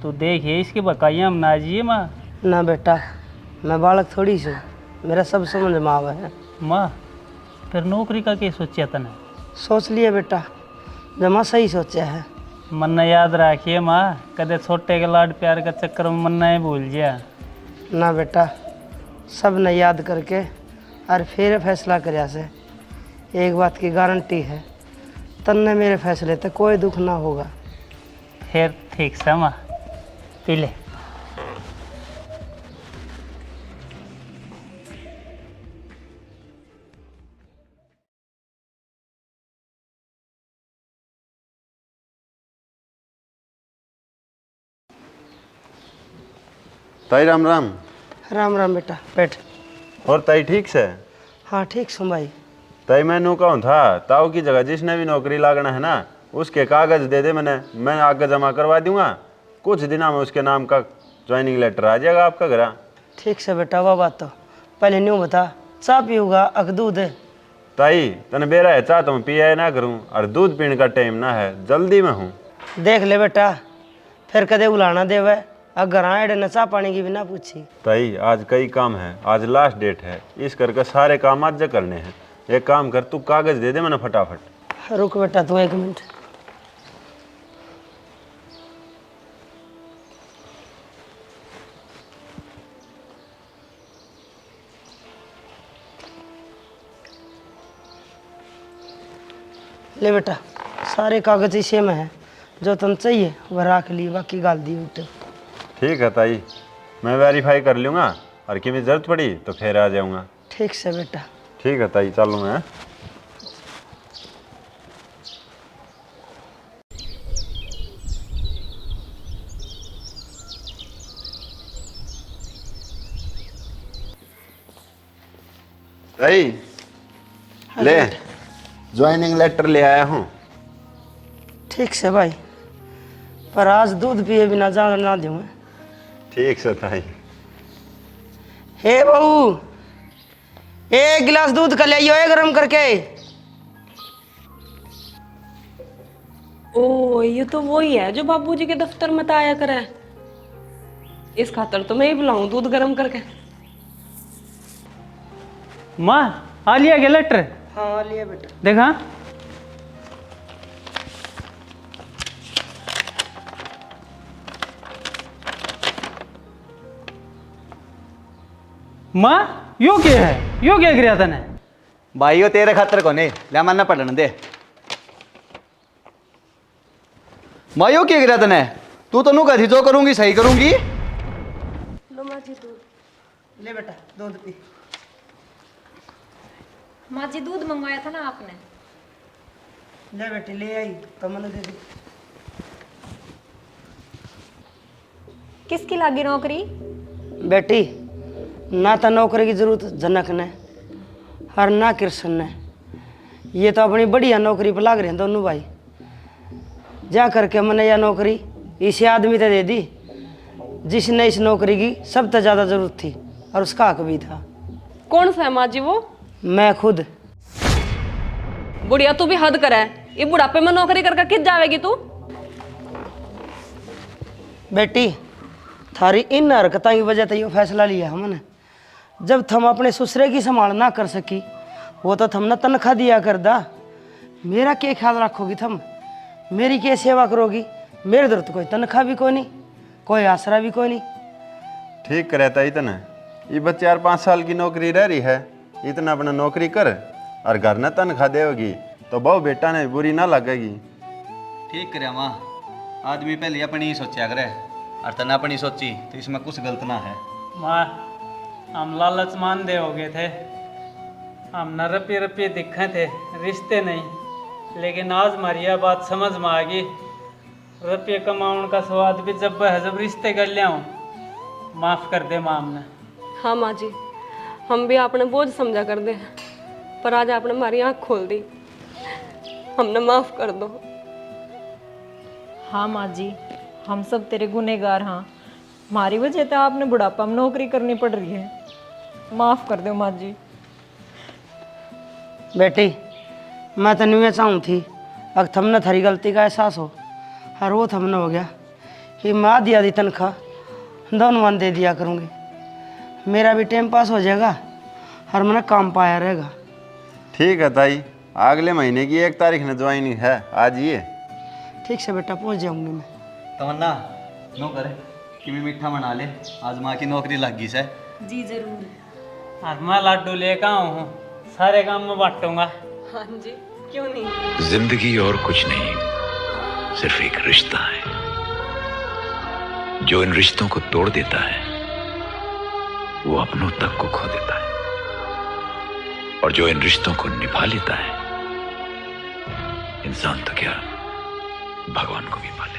Speaker 2: तू देखिए इसकी बकाइयाँ हम ना जिए माँ।
Speaker 1: ना बेटा, मैं बालक थोड़ी सी हूँ, मेरा सब समझ में आवा है।
Speaker 2: माँ फिर नौकरी का क्या सोचा तने?
Speaker 1: सोच लिया बेटा, जमा सही सोचा है।
Speaker 2: मन्ना याद रखिए माँ, कदे छोटे के लाड प्यार का चक्कर में मन्ना ही भूल गया।
Speaker 1: ना बेटा, सब ने याद करके और फिर फैसला करया से। एक बात की गारंटी है, तन्ने मेरे फैसले तक कोई दुख ना होगा।
Speaker 2: फिर ठीक से माँ, पी ले।
Speaker 7: ताई राम राम।
Speaker 1: राम राम बेटा, बैठ।
Speaker 7: और ताई ठीक से?
Speaker 1: हाँ ठीक सुन भाई।
Speaker 7: ताई मैं नू कहूँ था, ताऊ की जगह जिसने भी नौकरी लागना है ना, उसके कागज दे दे मैंने, मैं आगे जमा करवा दूंगा। कुछ दिनों में उसके नाम का ज्वाइनिंग लेटर आ जाएगा आपका घर।
Speaker 1: ठीक से बेटा, वह बात तो पहले न्यू बता, चाय पीऊँगा अग दूध है?
Speaker 7: ताई तने बेरा है, चाह तो मैं पिया ना करूँ, और दूध पीने का टाइम ना है, जल्दी में हूँ।
Speaker 1: देख ले बेटा, फिर कदे उलाना देवे, अगर आए न चाह पानी की भी ना पूछी।
Speaker 7: ताई आज कई काम है, आज लास्ट डेट है, इस करके सारे काम आज करने हैं। एक काम कर, तू कागज दे दे मैंने फटाफट।
Speaker 1: रुक बेटा तू 1 मिनट। ले बेटा, सारे कागज इसी में है, जो तुम चाहिए वह रख ली, बाकी गाल दी उठ।
Speaker 7: ठीक है ताई, मैं वेरीफाई कर लूँगा, और किसी जरूरत पड़ी तो फिर आ जाऊँगा।
Speaker 1: ठीक से बेटा।
Speaker 7: ठीक है ताई, चलूँ मैं। ताई ले, ज्वाइनिंग लेटर ले आया हूँ।
Speaker 1: ठीक से भाई, पर आज दूध पिए बिना जान ना दूँ।
Speaker 7: ठीक से ताई।
Speaker 1: हे बहू, 1 गिलास दूध का ले आइयो गरम करके।
Speaker 9: ओ ये तो वही है जो बाबूजी के दफ्तर में आया करे। इस खातर तो मैं ही बुलाऊं दूध गर्म करके।
Speaker 2: माँ आ लिया गया लेटर?
Speaker 1: हाँ लिया बेटा।
Speaker 2: देखा? माँ यो क्या है, यो क्या गिरा तने?
Speaker 3: भाई यो तेरे खातर कोने ले मानना पड़न दे। माँ यो क्या गिरा तने? तू तो नू कही जो करूंगी सही करूंगी।
Speaker 1: ले बेटा दूध पी।
Speaker 8: माँ जी दूध मंगवाया था ना आपने?
Speaker 1: ले बेटी ले आई तो मैंने दे दी।
Speaker 8: किसकी लगी नौकरी?
Speaker 1: बेटी ना तो नौकरी की जरूरत जनक ने और ना कृष्ण ने, ये तो अपनी बढ़िया नौकरी पर लाग रहे हैं दोनों भाई। जा करके मैंने यह नौकरी इसी आदमी तो दे दी जिसने इस नौकरी की सबसे ज़्यादा जरूरत थी और उसका हक भी था।
Speaker 9: कौन सा है माँ जी वो?
Speaker 1: मैं खुद।
Speaker 9: बुढ़िया तू भी हद करे, ये बुढ़ापे में नौकरी करके किस जावेगी तू?
Speaker 1: बेटी थारी इन हरकतों की वजह से ये फैसला लिया हमने। जब थम अपने ससुरे की संभाल ना कर सकी, वो तो थमने तनख्वाह दिया कर दा। मेरा क्या ख्याल रखोगी थम, मेरी क्या सेवा करोगी? मेरे दर तो कोई तनख्वाह भी कोई नहीं, कोई आसरा भी कोई नहीं।
Speaker 7: ठीक करे ताई तने, ये बच्चे 4-5 साल की नौकरी रह रही है, इतना अपना नौकरी कर और घर न तनख्वाह देगी तो बहु बेटा ने बुरी ना लगेगी।
Speaker 3: ठीक करे माँ, आदमी पहले अपनी ही सोचा करे और तना अपनी सोची तो इसमें कुछ गलत ना है।
Speaker 2: माँ हम लालच मान दे हो गए थे, हम न रपे रपे दिखे थे, रिश्ते नहीं। लेकिन आज हमारी यह बात समझ में आ गई, रुपये कमाउन का स्वाद भी जब है जब रिश्ते कर लिया हूँ। माफ़ कर दे माँ हमने।
Speaker 9: हाँ माँ जी, हम भी आपने बोझ समझा कर दे, पर आज आपने हमारी आँख खोल दी, हमने माफ़ कर दो।
Speaker 8: हाँ माँ जी, हम सब तेरे गुनहगार हाँ,
Speaker 10: हमारी वजह से आपने बुढ़ापा में नौकरी करनी पड़ रही है। माफ़ कर दो माँ जी।
Speaker 1: बेटी मैं तो नहीं चाहूँ थी अगर थमने थारी गलती का एहसास हो, और वो थमने हो गया कि मैं आधी आधी तनख्वाह दोनों वन दे दिया करूँगी, मेरा भी टाइम पास हो जाएगा और मैंने काम पाया रहेगा।
Speaker 7: ठीक है ताई, अगले महीने की 1 तारीख ने ज्वाइनिंग है, आज ये।
Speaker 1: ठीक से बेटा पहुँच जाऊँगी मैं।
Speaker 3: तमन्ना नो करे कि भी मीठा बना ले, आज माँ की नौकरी लग गई से।
Speaker 10: जी ज़रूर।
Speaker 2: और मैं लड्डू लेकर आऊँ हूँ, सारे काम में बांटूंगा।
Speaker 9: हाँ जी, क्यों नहीं।
Speaker 11: जिंदगी और कुछ नहीं, सिर्फ एक रिश्ता है। जो इन रिश्तों को तोड़ देता है वो अपनों तक को खो देता है, और जो इन रिश्तों को निभा लेता है इंसान तो क्या भगवान को भी पा लेता है।